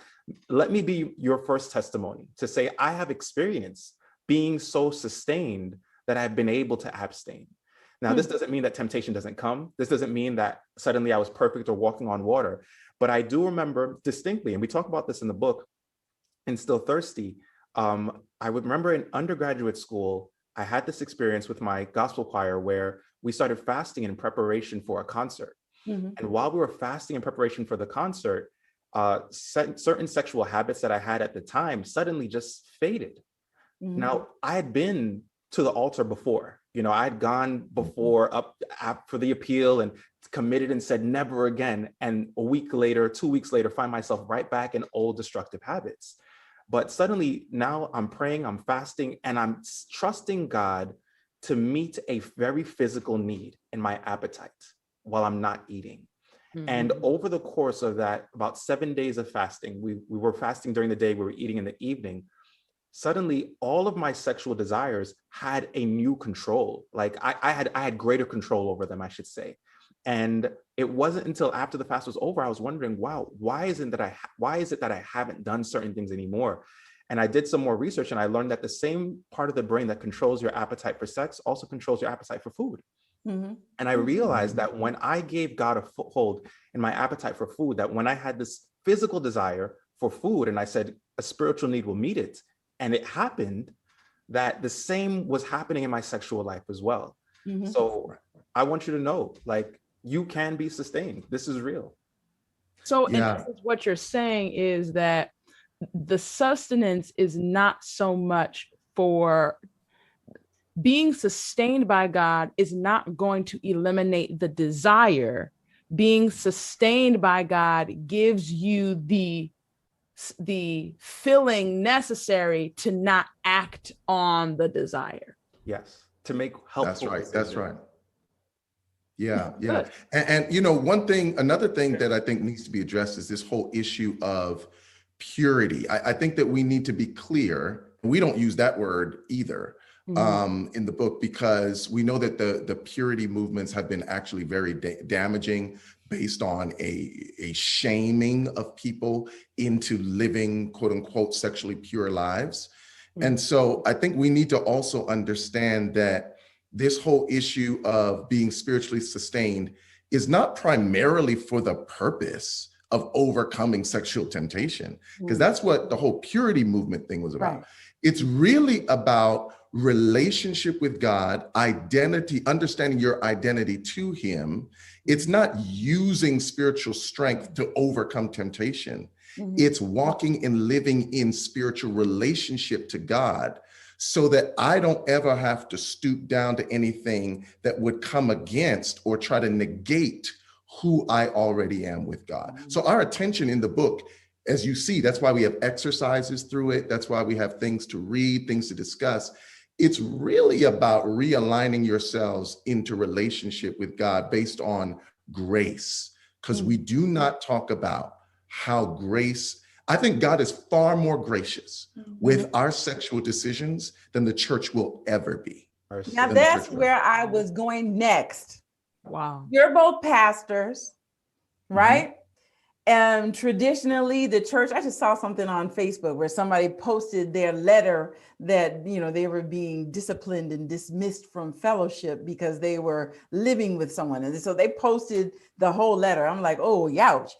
let me be your first testimony to say I have experienced being so sustained that I've been able to abstain. Now, this doesn't mean that temptation doesn't come. This doesn't mean that suddenly I was perfect or walking on water. But I do remember distinctly, and we talk about this in the book, and Still Thirsty. I would remember in undergraduate school, I had this experience with my gospel choir where we started fasting in preparation for a concert. And while we were fasting in preparation for the concert, certain sexual habits that I had at the time suddenly just faded. Now, I had been to the altar before. I'd gone before up for the appeal and committed and said never again. And a week later, 2 weeks later, find myself right back in old destructive habits. But suddenly now I'm praying, I'm fasting, and I'm trusting God to meet a very physical need in my appetite while I'm not eating. And over the course of that, about 7 days of fasting, we were fasting during the day, we were eating in the evening. Suddenly, all of my sexual desires had a new control. Like I had greater control over them, I should say. And it wasn't until after the fast was over, I was wondering, wow, why is it that I haven't done certain things anymore? And I did some more research and I learned that the same part of the brain that controls your appetite for sex also controls your appetite for food. And I realized that when I gave God a foothold in my appetite for food, that when I had this physical desire for food and I said a spiritual need will meet it, and it happened, that the same was happening in my sexual life as well. So I want you to know, like, you can be sustained. This is real. So in essence, what you're saying is that the sustenance is not so much for being sustained by God is not going to eliminate the desire. Being sustained by God gives you the feeling necessary to not act on the desire. Yes, to make helpful decisions. That's right. Yeah. And another thing that I think needs to be addressed is this whole issue of purity. I think that we need to be clear. We don't use that word either in the book, because we know that the purity movements have been actually very damaging, based on a shaming of people into living, quote unquote, sexually pure lives. And so I think we need to also understand that this whole issue of being spiritually sustained is not primarily for the purpose of overcoming sexual temptation, because that's what the whole purity movement thing was about. Right. It's really about relationship with God, identity, understanding your identity to Him. It's not using spiritual strength to overcome temptation. It's walking and living in spiritual relationship to God, so that I don't ever have to stoop down to anything that would come against or try to negate who I already am with God. So our attention in the book, as you see, that's why we have exercises through it. That's why we have things to read, things to discuss. It's really about realigning yourselves into relationship with God based on grace, because we do not talk about how grace, I think God is far more gracious with our sexual decisions than the church will ever be. Now that's where I was going next. Wow. You're both pastors, right? And traditionally the church, I just saw something on Facebook where somebody posted their letter that, they were being disciplined and dismissed from fellowship because they were living with someone. And so they posted the whole letter. I'm like, oh, youch.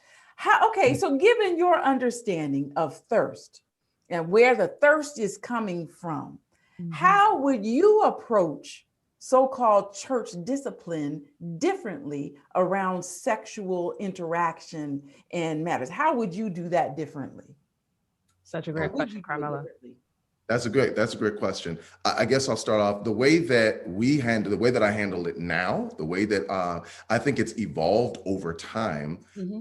Okay, so given your understanding of thirst and where the thirst is coming from, how would you approach so-called church discipline differently around sexual interaction and matters? How would you do that differently? Such a great question, Carmela. That's a great question. I guess I'll start off the way that the way that I handle it now, the way that I think it's evolved over time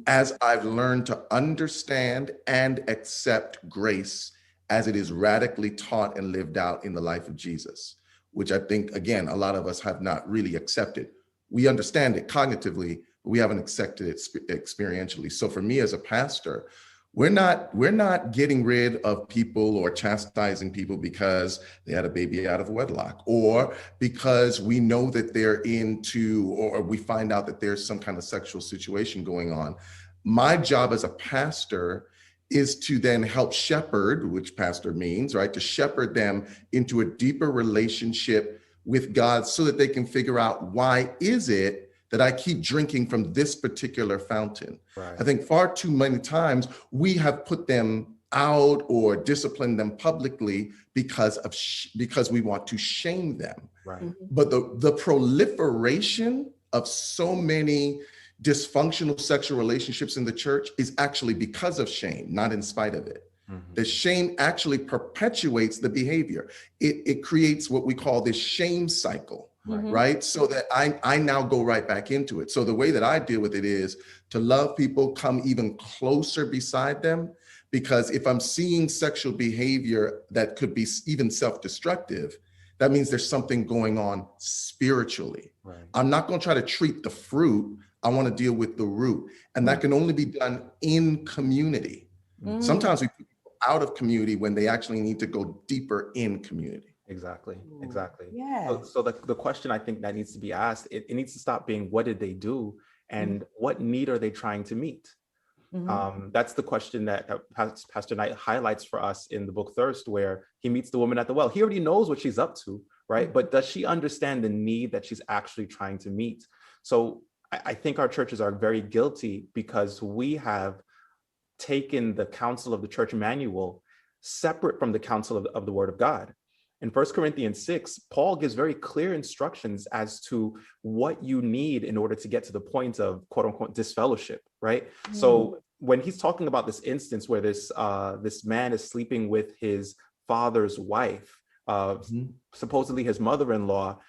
as I've learned to understand and accept grace as it is radically taught and lived out in the life of Jesus, which I think, again, a lot of us have not really accepted. We understand it cognitively, but we haven't accepted it experientially. So for me as a pastor, we're not getting rid of people or chastising people because they had a baby out of wedlock, or because we know that they're into, or we find out that there's some kind of sexual situation going on. My job as a pastor is to then help shepherd, which pastor means, right? To shepherd them into a deeper relationship with God so that they can figure out, why is it that I keep drinking from this particular fountain? Right. I think far too many times we have put them out or disciplined them publicly because we want to shame them. Right. But the proliferation of so many dysfunctional sexual relationships in the church is actually because of shame, not in spite of it. The shame actually perpetuates the behavior. It creates what we call this shame cycle. Right. So that I now go right back into it. So the way that I deal with it is to love people, come even closer beside them, because if I'm seeing sexual behavior that could be even self-destructive, that means there's something going on spiritually. Right. I'm not going to try to treat the fruit. I want to deal with the root. And that can only be done in community. Sometimes we put people out of community when they actually need to go deeper in community. Exactly. Yeah. So the question I think that needs to be asked, it needs to stop being what did they do and what need are they trying to meet? That's the question that Pastor Knight highlights for us in the book Thirst, where he meets the woman at the well. He already knows what she's up to, right? But does she understand the need that she's actually trying to meet? So I think our churches are very guilty because we have taken the counsel of the church manual separate from the counsel of the word of God. In 1 Corinthians 6, Paul gives very clear instructions as to what you need in order to get to the point of quote unquote disfellowship, right? So when he's talking about this instance where this man is sleeping with his father's wife, supposedly his mother-in-law,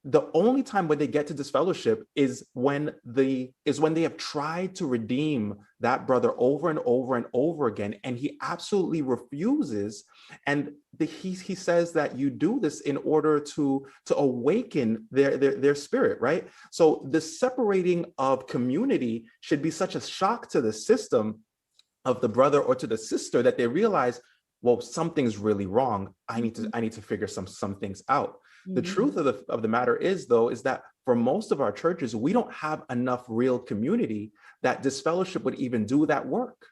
the only time when they get to disfellowship is when they have tried to redeem that brother over and over and over again, and he absolutely refuses. And he says that you do this in order to awaken their spirit, right? So the separating of community should be such a shock to the system of the brother or to the sister that they realize, well, something's really wrong. I need to figure some things out. The truth of the matter is, though, is that for most of our churches, we don't have enough real community that disfellowship would even do that work.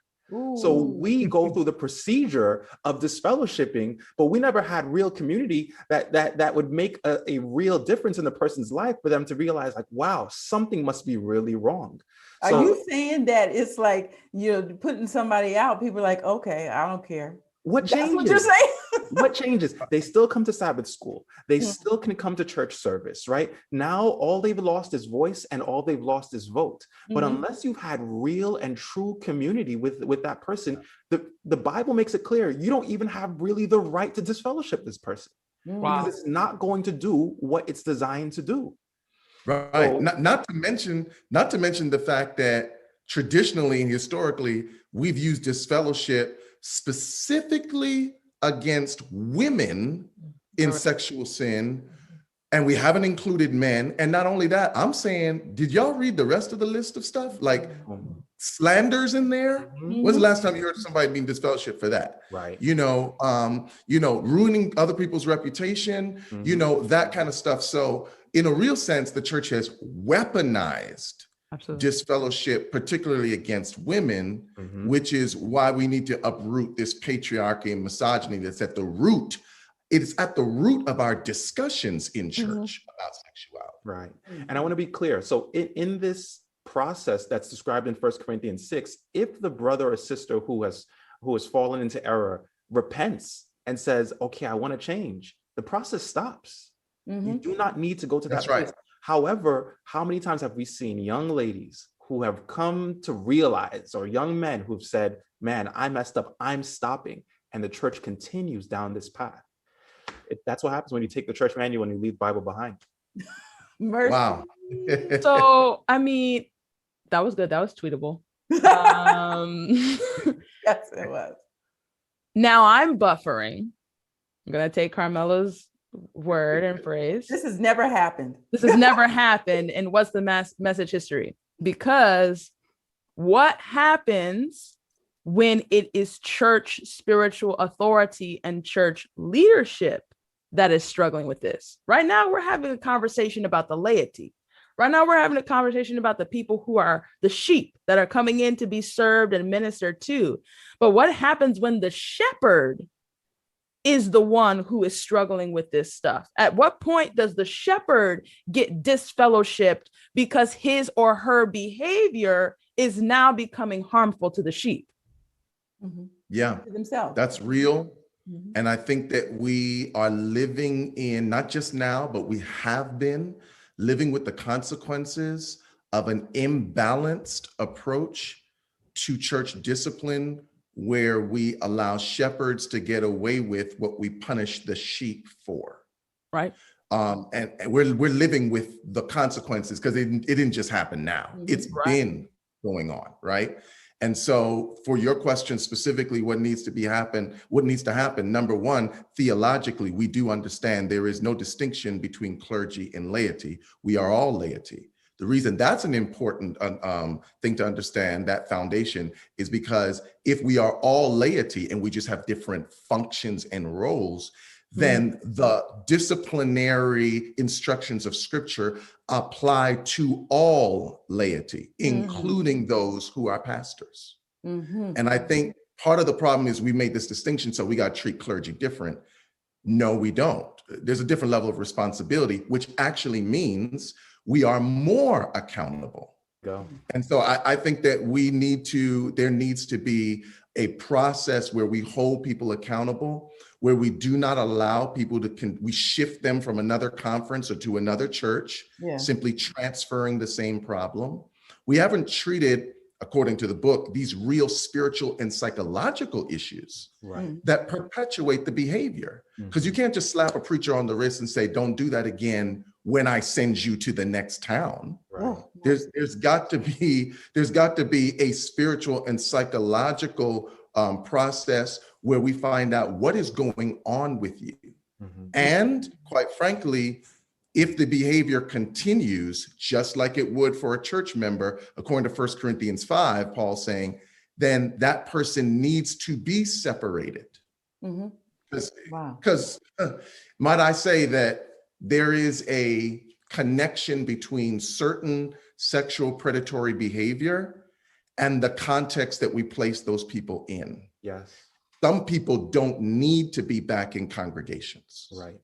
So we go through the procedure of disfellowshipping, but we never had real community that would make a real difference in the person's life for them to realize, like, wow, something must be really wrong. Are you saying that it's like you're putting somebody out? People are like, okay, I don't care. What changes? That's what you're saying? What changes? They still come to Sabbath school. They still can come to church service, right? Now, all they've lost is voice and all they've lost is vote. But unless you've had real and true community with that person, the Bible makes it clear you don't even have really the right to disfellowship this person. Because it's not going to do what it's designed to do. Right. So, not to mention the fact that traditionally and historically, we've used disfellowship specifically against women in sexual sin, and we haven't included men. And not only that, I'm saying, did y'all read the rest of the list of stuff? Like slanders in there? When's the last time you heard somebody being disfellowshipped for that? Right. Ruining other people's reputation, that kind of stuff. So in a real sense, the church has weaponized disfellowship, particularly against women, which is why we need to uproot this patriarchy and misogyny that's at the root. It is at the root of our discussions in church about sexuality. Right. And I want to be clear. So in this process that's described in 1 Corinthians 6, if the brother or sister who has fallen into error repents and says, okay, I want to change, the process stops. You do not need to go to that That's place. right. However, how many times have we seen young ladies who have come to realize, or young men who've said, man, I messed up, I'm stopping. And the church continues down this path. That's what happens when you take the church manual and you leave Bible behind. Mercy. Wow. So, I mean, that was good. That was tweetable. Yes, it was. Now I'm buffering. I'm going to take Carmela's word and phrase. This has never happened. This has never happened. And what's the message history? Because what happens when it is church spiritual authority and church leadership that is struggling with this? Right now, we're having a conversation about the laity. Right now, we're having a conversation about the people who are the sheep that are coming in to be served and ministered to. But what happens when the shepherd is the one who is struggling with this stuff? At what point does the shepherd get disfellowshipped because his or her behavior is now becoming harmful to the sheep? Yeah, To themselves. that's real. And I think that we are living in, not just now, but we have been living with the consequences of an imbalanced approach to church discipline, where we allow shepherds to get away with what we punish the sheep for. Right. And we're living with the consequences, because it didn't just happen now. It's been going on, right? And so for your question specifically, what needs to happen, number one, theologically, we do understand there is no distinction between clergy and laity. We are all laity. The reason that's an important thing to understand, that foundation, is because if we are all laity and we just have different functions and roles, then the disciplinary instructions of Scripture apply to all laity, including those who are pastors. And I think part of the problem is we made this distinction, so we got to treat clergy different. No, we don't. There's a different level of responsibility, which actually means we are more accountable. And so I think that there needs to be a process where we hold people accountable, where we do not allow people we shift them from another conference or to another church, simply transferring the same problem. We haven't treated, according to the book, these real spiritual and psychological issues that perpetuate the behavior. Because you can't just slap a preacher on the wrist and say, don't do that again when I send you to the next town. There's got to be a spiritual and psychological process where we find out what is going on with you. And quite frankly, if the behavior continues, just like it would for a church member, according to 1 Corinthians 5, Paul saying, then that person needs to be separated. Because might I say that there is a connection between certain sexual predatory behavior and the context that we place those people in. Yes. Some people don't need to be back in congregations. Right.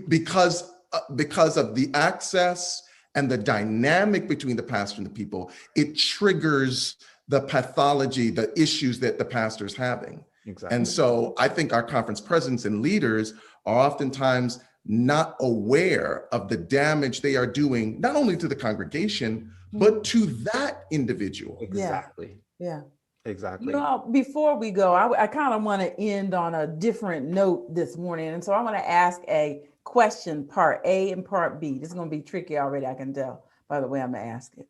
Because of the access and the dynamic between the pastor and the people, it triggers the pathology, the issues that the pastor's having. Exactly. And so I think our conference presidents and leaders are oftentimes not aware of the damage they are doing, not only to the congregation, but to that individual. Exactly. Yeah. Exactly. You know, before we go, I kind of want to end on a different note this morning. And so I want to ask a question, part A and part B. This is going to be tricky already, I can tell by the way I'm going to ask it.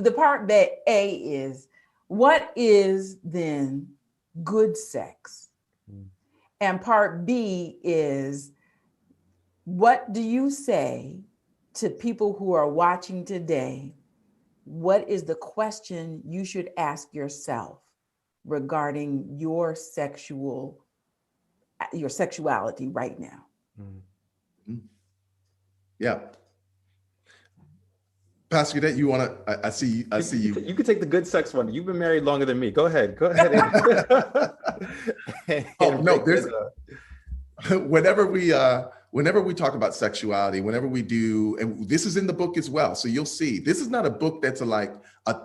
The part A is, what is then good sex? And part B is, what do you say to people who are watching today? What is the question you should ask yourself regarding your sexuality right now? Yeah. Pastor Cadet, you want to, I see you. You could take the good sex one. You've been married longer than me. Go ahead. Whenever we talk about sexuality, whenever we do, and this is in the book as well, so you'll see, this is not a book that's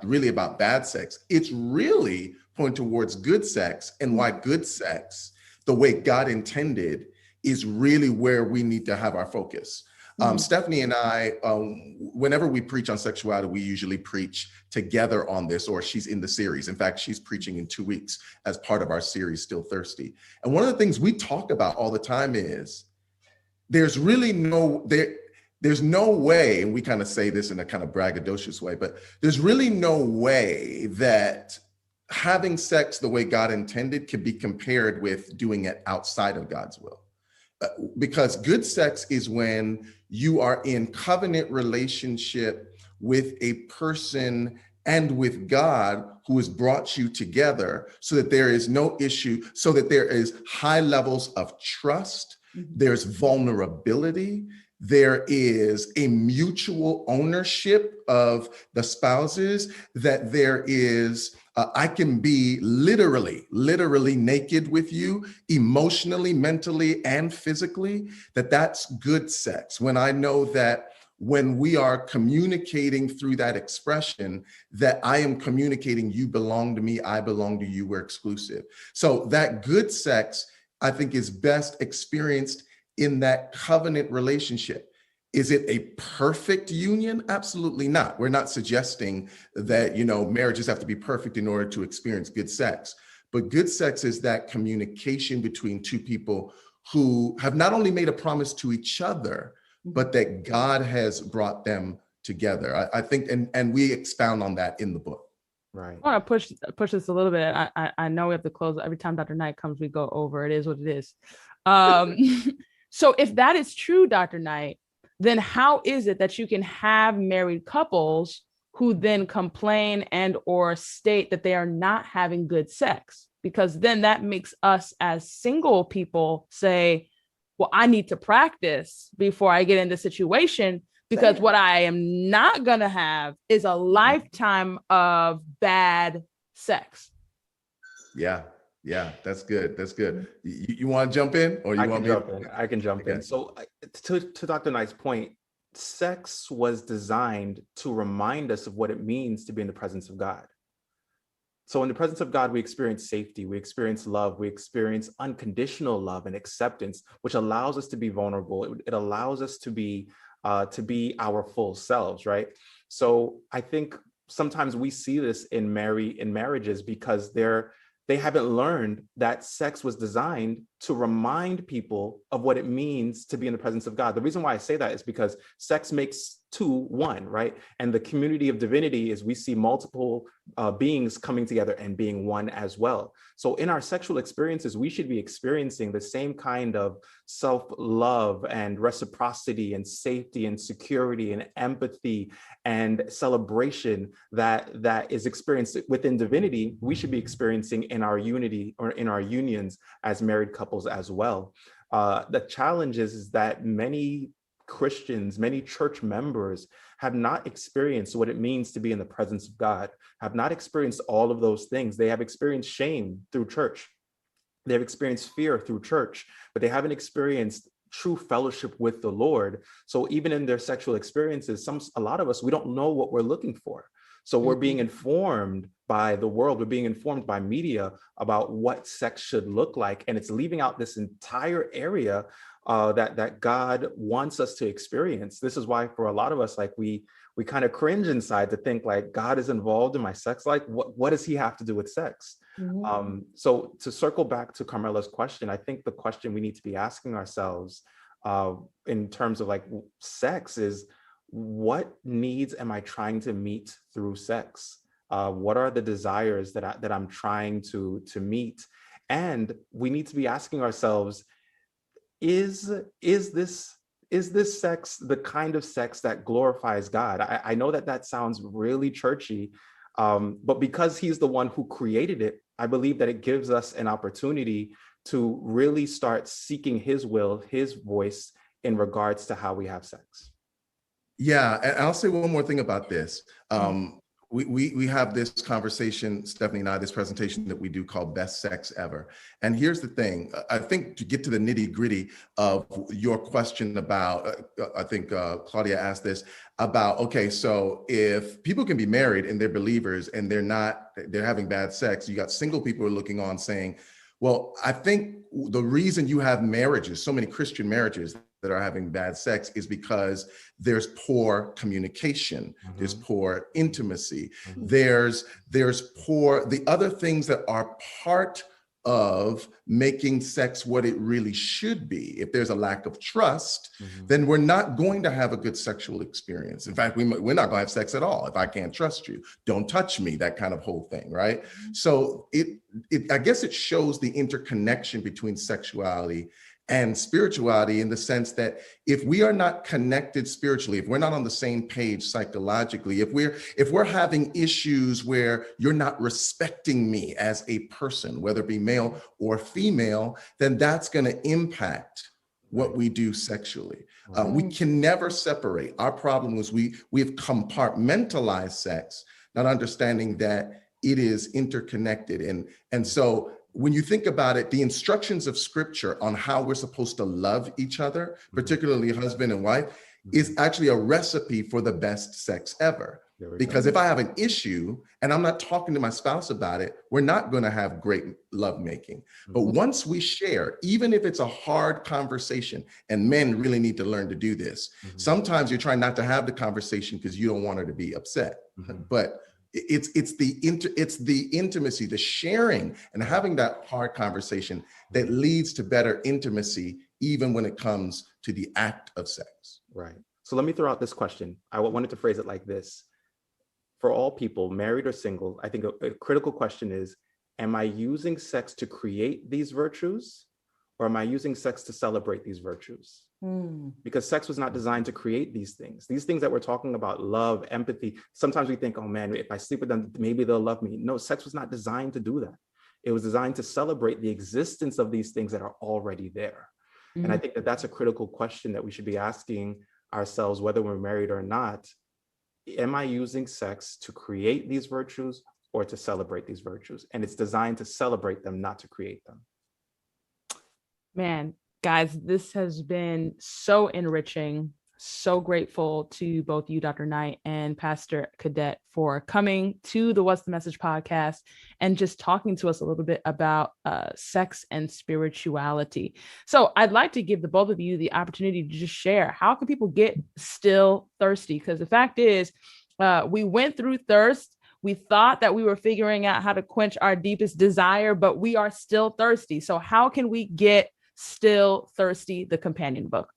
really about bad sex. It's really pointing towards good sex, and why good sex, the way God intended, is really where we need to have our focus. Stephanie and I, whenever we preach on sexuality, we usually preach together on this, or she's in the series. In fact, she's preaching in 2 weeks as part of our series, Still Thirsty. And one of the things we talk about all the time is there's no way, and we kind of say this in a kind of braggadocious way, but there's really no way that having sex the way God intended can be compared with doing it outside of God's will. Because good sex is when you are in covenant relationship with a person and with God who has brought you together, so that there is no issue, so that there is high levels of trust, there's vulnerability, there is a mutual ownership of the spouses, that there is I can be literally naked with you, emotionally, mentally, and physically, that's good sex. When I know that when we are communicating through that expression, that I am communicating, you belong to me, I belong to you, we're exclusive. So that good sex, I think, is best experienced in that covenant relationship. Is it a perfect union? Absolutely not. We're not suggesting that, marriages have to be perfect in order to experience good sex. But good sex is that communication between two people who have not only made a promise to each other, but that God has brought them together. I think, and we expound on that in the book. Right. I want to push this a little bit. I know we have to close. Every time Dr. Knight comes, we go over. It is what it is. So if that is true, Dr. Knight, then how is it that you can have married couples who then complain and or state that they are not having good sex? Because then that makes us as single people say, well, I need to practice before I get in the situation, because what I am not going to have is a lifetime of bad sex. Yeah, that's good. You want to jump in, or you want me to? I can jump in. So to Dr. Knight's point, sex was designed to remind us of what it means to be in the presence of God. So in the presence of God, we experience safety, we experience love, we experience unconditional love and acceptance, which allows us to be vulnerable. It allows us to be our full selves, right? So I think sometimes we see this in marriages because they haven't learned that sex was designed to remind people of what it means to be in the presence of God. The reason why I say that is because sex makes two one, right? And the community of divinity is we see multiple beings coming together and being one as well. So in our sexual experiences, we should be experiencing the same kind of self-love and reciprocity and safety and security and empathy and celebration that is experienced within divinity. We should be experiencing in our unity or in our unions as married couples as well. The challenge is that many Christians, many church members have not experienced what it means to be in the presence of God, have not experienced all of those things. They have experienced shame through church. They've experienced fear through church, but they haven't experienced true fellowship with the Lord. So even in their sexual experiences, a lot of us, we don't know what we're looking for. So we're being informed by the world, we're being informed by media about what sex should look like. And it's leaving out this entire area that God wants us to experience. This is why for a lot of us, like we kind of cringe inside to think like God is involved in my sex life. What does he have to do with sex? So to circle back to Carmela's question, I think the question we need to be asking ourselves in terms of like sex is, what needs am I trying to meet through sex? What are the desires that I'm trying to meet? And we need to be asking ourselves, is this sex the kind of sex that glorifies God? I know that sounds really churchy, but because he's the one who created it, I believe that it gives us an opportunity to really start seeking his will, his voice in regards to how we have sex. Yeah, and I'll say one more thing about this. We have this conversation, Stephanie and I, this presentation that we do called Best Sex Ever. And here's the thing. I think to get to the nitty gritty of your question about, I think Claudia asked this about, okay, so if people can be married and they're believers and they're having bad sex, you got single people who are looking on saying, Well, I think the reason you have marriages, so many Christian marriages that are having bad sex, is because there's poor communication, there's poor intimacy, there's poor, the other things that are part of making sex what it really should be. If there's a lack of trust, then we're not going to have a good sexual experience. In fact, we're not going to have sex at all if I can't trust you. Don't touch me, that kind of whole thing, right? So I guess it shows the interconnection between sexuality and spirituality, in the sense that if we are not connected spiritually, if we're not on the same page psychologically, if we're having issues where you're not respecting me as a person, whether it be male or female, then that's going to impact what we do sexually. We can never separate. Our problem was we've compartmentalized sex, not understanding that it is interconnected. And so when you think about it, the instructions of scripture on how we're supposed to love each other, particularly husband and wife, is actually a recipe for the best sex ever. Because if I have an issue and I'm not talking to my spouse about it, we're not going to have great lovemaking. But once we share, even if it's a hard conversation, and men really need to learn to do this, sometimes you're trying not to have the conversation because you don't want her to be upset. But it's the intimacy, the sharing, and having that hard conversation that leads to better intimacy, even when it comes to the act of sex. Right. So let me throw out this question. I wanted to phrase it like this. For all people, married or single, I think a critical question is, am I using sex to create these virtues, or am I using sex to celebrate these virtues? Because sex was not designed to create these things. These things that we're talking about, love, empathy, sometimes we think, oh man, if I sleep with them, maybe they'll love me. No, sex was not designed to do that. It was designed to celebrate the existence of these things that are already there. And I think that that's a critical question that we should be asking ourselves, whether we're married or not. Am I using sex to create these virtues or to celebrate these virtues? And it's designed to celebrate them, not to create them. Man, guys, this has been so enriching. So grateful to both you, Dr. Knight, and Pastor Cadet, for coming to the What's the Message podcast and just talking to us a little bit about sex and spirituality. So I'd like to give the both of you the opportunity to just share, how can people get still thirsty? Because the fact is, we went through thirst. We thought that we were figuring out how to quench our deepest desire, but we are still thirsty. So how can we get still thirsty, the companion book?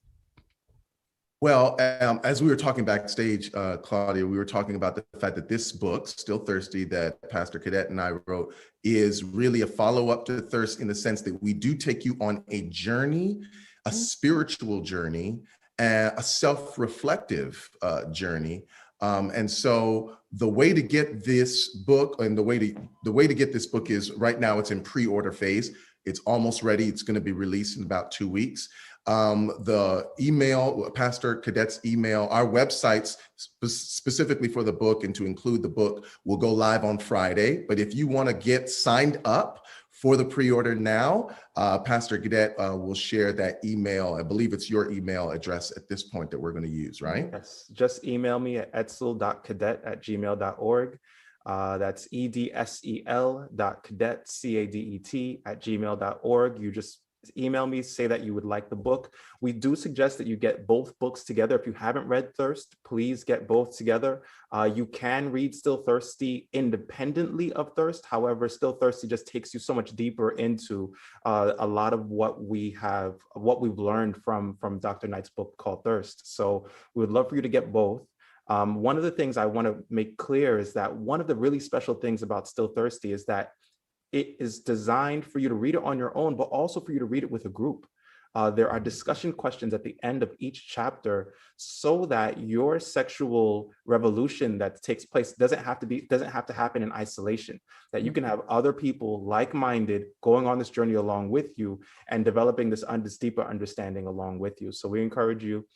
Well, as we were talking backstage, Claudia, we were talking about the fact that this book, Still Thirsty, that Pastor Cadet and I wrote, is really a follow-up to Thirst, in the sense that we do take you on a journey, a spiritual journey, a self-reflective journey. And so the way to get this book, and the way to get this book is, right now it's in pre-order phase. It's almost ready. It's going to be released in about 2 weeks. The email, Pastor Cadet's email, our websites specifically for the book and to include the book will go live on Friday. But if you want to get signed up for the pre-order now, Pastor Cadet will share that email. I believe it's your email address at this point that we're going to use, right? Yes, just email me at edsel.cadet@gmail.org. That's edsel.cadet, cadet@gmail.org. You just email me, say that you would like the book. We do suggest that you get both books together. If you haven't read Thirst, please get both together. You can read Still Thirsty independently of Thirst. However, Still Thirsty just takes you so much deeper into a lot of what we've learned from Dr. Knight's book called Thirst. So we would love for you to get both. One of the things I want to make clear is that one of the really special things about Still Thirsty is that it is designed for you to read it on your own, but also for you to read it with a group. There are discussion questions at the end of each chapter, so that your sexual revolution that takes place doesn't have to happen in isolation. That you can have other people like-minded going on this journey along with you and developing this deeper understanding along with you. So we encourage you,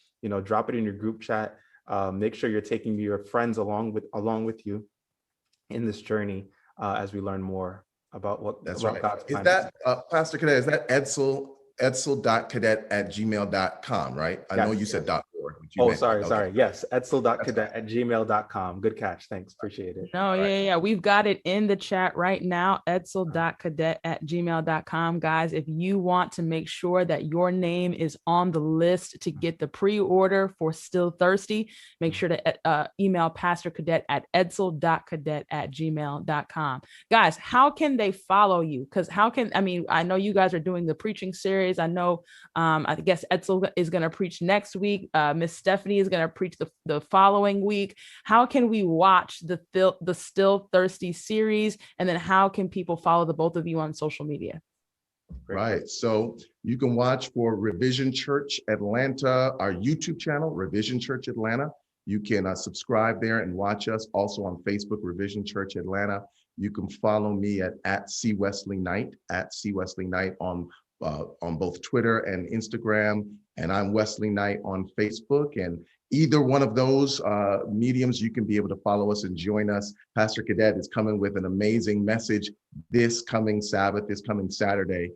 drop it in your group chat. Make sure you're taking your friends along with you in this journey as we learn more about what that's about right. God's plan. Is that Pastor Cadet? Is that edsel.cadet@gmail.com, right? I know you said .org. which you Oh, mentioned. sorry. Yes, edsel.cadet@gmail.com. Good catch. Thanks. Appreciate it. No, yeah. We've got it in the chat right now, edsel.cadet@gmail.com. Guys, if you want to make sure that your name is on the list to get the pre-order for Still Thirsty, make sure to email Pastor Cadet at edsel.cadet@gmail.com. Guys, how can they follow you? Because I know you guys are doing the preaching series. I know, I guess Edsel is going to preach next week. Miss Stephanie is going to preach the following week. How can we watch the Still Thirsty series? And then how can people follow the both of you on social media? Right. So you can watch for Revision Church Atlanta, our YouTube channel, Revision Church Atlanta. You can subscribe there and watch us. Also on Facebook, Revision Church Atlanta. You can follow me at C Wesley Knight, on both Twitter and Instagram. And I'm Wesley Knight on Facebook. And either one of those mediums, you can be able to follow us and join us. Pastor Cadet is coming with an amazing message this coming Saturday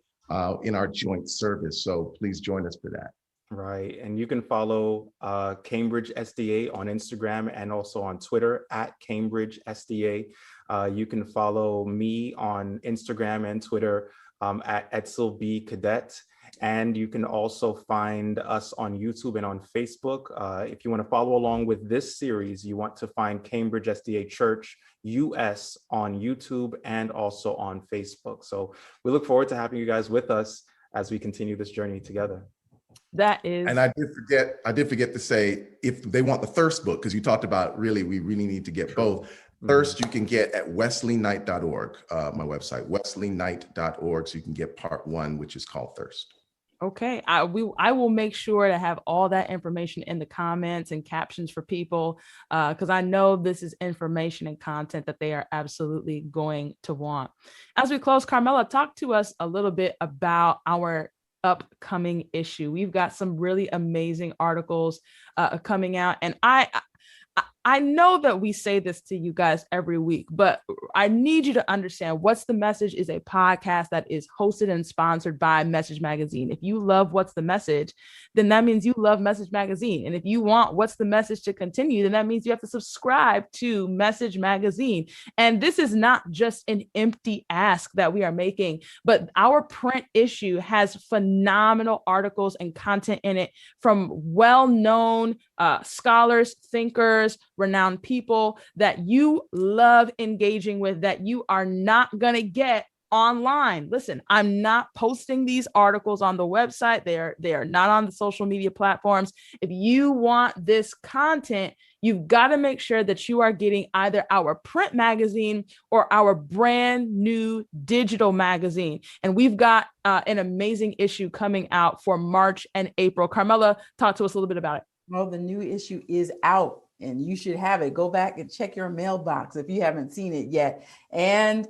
in our joint service. So please join us for that. Right. And you can follow Cambridge SDA on Instagram and also on Twitter at Cambridge SDA. You can follow me on Instagram and Twitter at Edsel B Cadet. And you can also find us on YouTube and on Facebook. If you want to follow along with this series, you want to find Cambridge SDA Church US on YouTube and also on Facebook. So we look forward to having you guys with us as we continue this journey together. That is. And I did forget to say, if they want the Thirst book, because you talked about we really need to get both. Thirst you can get at wesleyknight.org, my website, wesleyknight.org. So you can get part 1, which is called Thirst. Okay, I will make sure to have all that information in the comments and captions for people, because I know this is information and content that they are absolutely going to want. As we close, Carmela, talk to us a little bit about our upcoming issue. We've got some really amazing articles coming out, and I know that we say this to you guys every week, but I need you to understand What's the Message is a podcast that is hosted and sponsored by Message Magazine. If you love What's the Message, then that means you love Message Magazine. And if you want What's the Message to continue, then that means you have to subscribe to Message Magazine. And this is not just an empty ask that we are making, but our print issue has phenomenal articles and content in it from well-known scholars, thinkers, renowned people that you love engaging with, that you are not going to get online. Listen, I'm not posting these articles on the website. They are not on the social media platforms. If you want this content, you've got to make sure that you are getting either our print magazine or our brand new digital magazine. And we've got an amazing issue coming out for March and April. Carmela, talk to us a little bit about it. Well, the new issue is out and you should have it. Go back and check your mailbox if you haven't seen it yet. And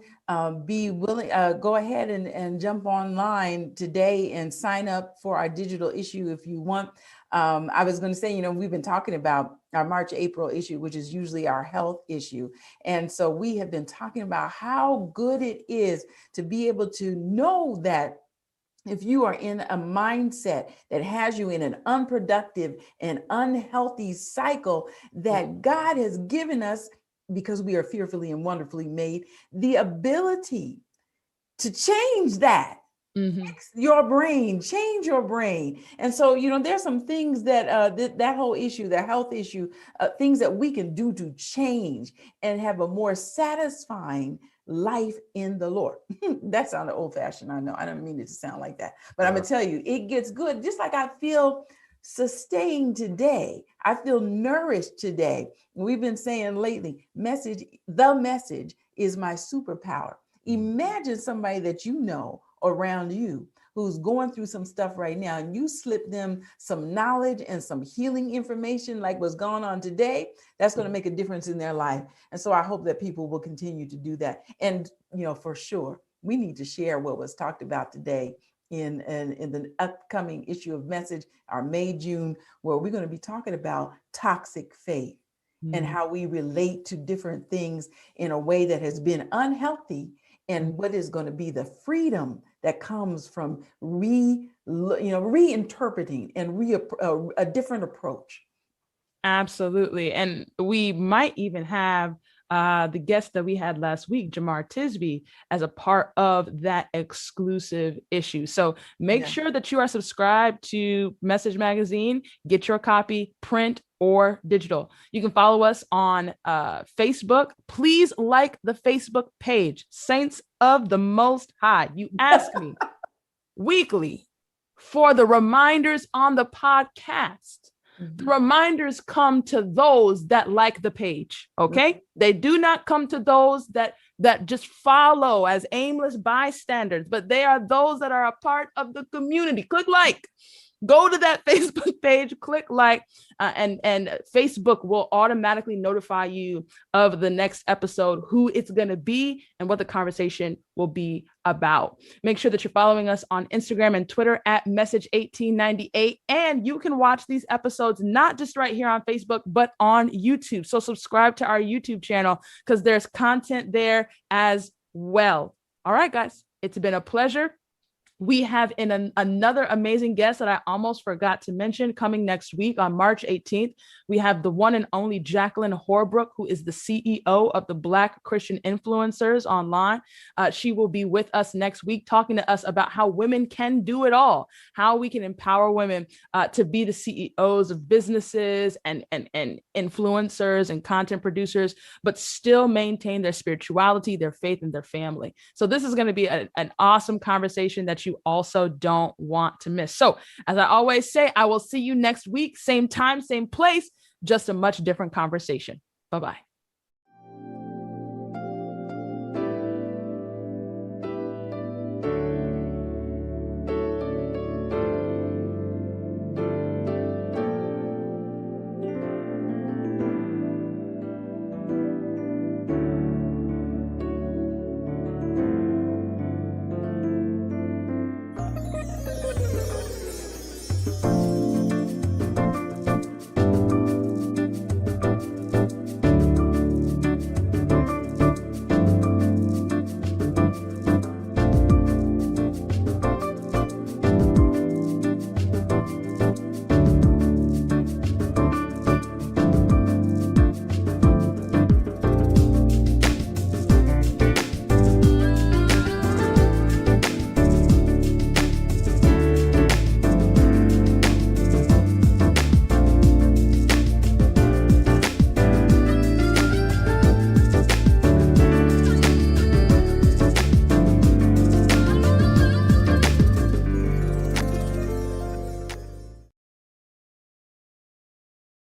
be willing, go ahead and jump online today and sign up for our digital issue if you want. I was going to say, we've been talking about our March, April issue, which is usually our health issue. And so we have been talking about how good it is to be able to know that if you are in a mindset that has you in an unproductive and unhealthy cycle, that God has given us, because we are fearfully and wonderfully made, the ability to change that. Fix your brain, change your brain. And so, there's some things that that whole issue, the health issue, things that we can do to change and have a more satisfying life in the Lord. That sounded old fashioned. I know. I don't mean it to sound like that, but I'm going to tell you, it gets good. Just like I feel sustained today. I feel nourished today. We've been saying lately, the message is my superpower. Imagine somebody that you know around you who's going through some stuff right now, and you slip them some knowledge and some healing information like what's going on today. That's going to make a difference in their life. And so I hope that people will continue to do that. And, for sure, we need to share what was talked about today in the upcoming issue of Message, our May, June, where we're going to be talking about toxic faith and how we relate to different things in a way that has been unhealthy, and what is going to be the freedom that comes from reinterpreting and a different approach. Absolutely. And we might even have the guest that we had last week, Jamar Tisby, as a part of that exclusive issue. So make sure that you are subscribed to Message Magazine. Get your copy, print or digital. You can follow us on Facebook. Please like the Facebook page, Saints of the Most High. You ask me weekly for the reminders on the podcast. The reminders come to those that like the page, okay? They do not come to those that just follow as aimless bystanders, but they are those that are a part of the community. Click like. Go to that Facebook page, click like, and Facebook will automatically notify you of the next episode, who it's going to be and what the conversation will be about. Make sure that you're following us on Instagram and Twitter at Message1898. And you can watch these episodes not just right here on Facebook, but on YouTube. So subscribe to our YouTube channel because there's content there as well. All right, guys, it's been a pleasure. We have another amazing guest that I almost forgot to mention coming next week on March 18th. We have the one and only Jacqueline Horbrook, who is the CEO of the Black Christian Influencers Online. She will be with us next week talking to us about how women can do it all, how we can empower women to be the CEOs of businesses and influencers and content producers, but still maintain their spirituality, their faith, and their family. So this is going to be an awesome conversation that you also don't want to miss. So as I always say, I will see you next week, same time, same place, just a much different conversation. Bye-bye.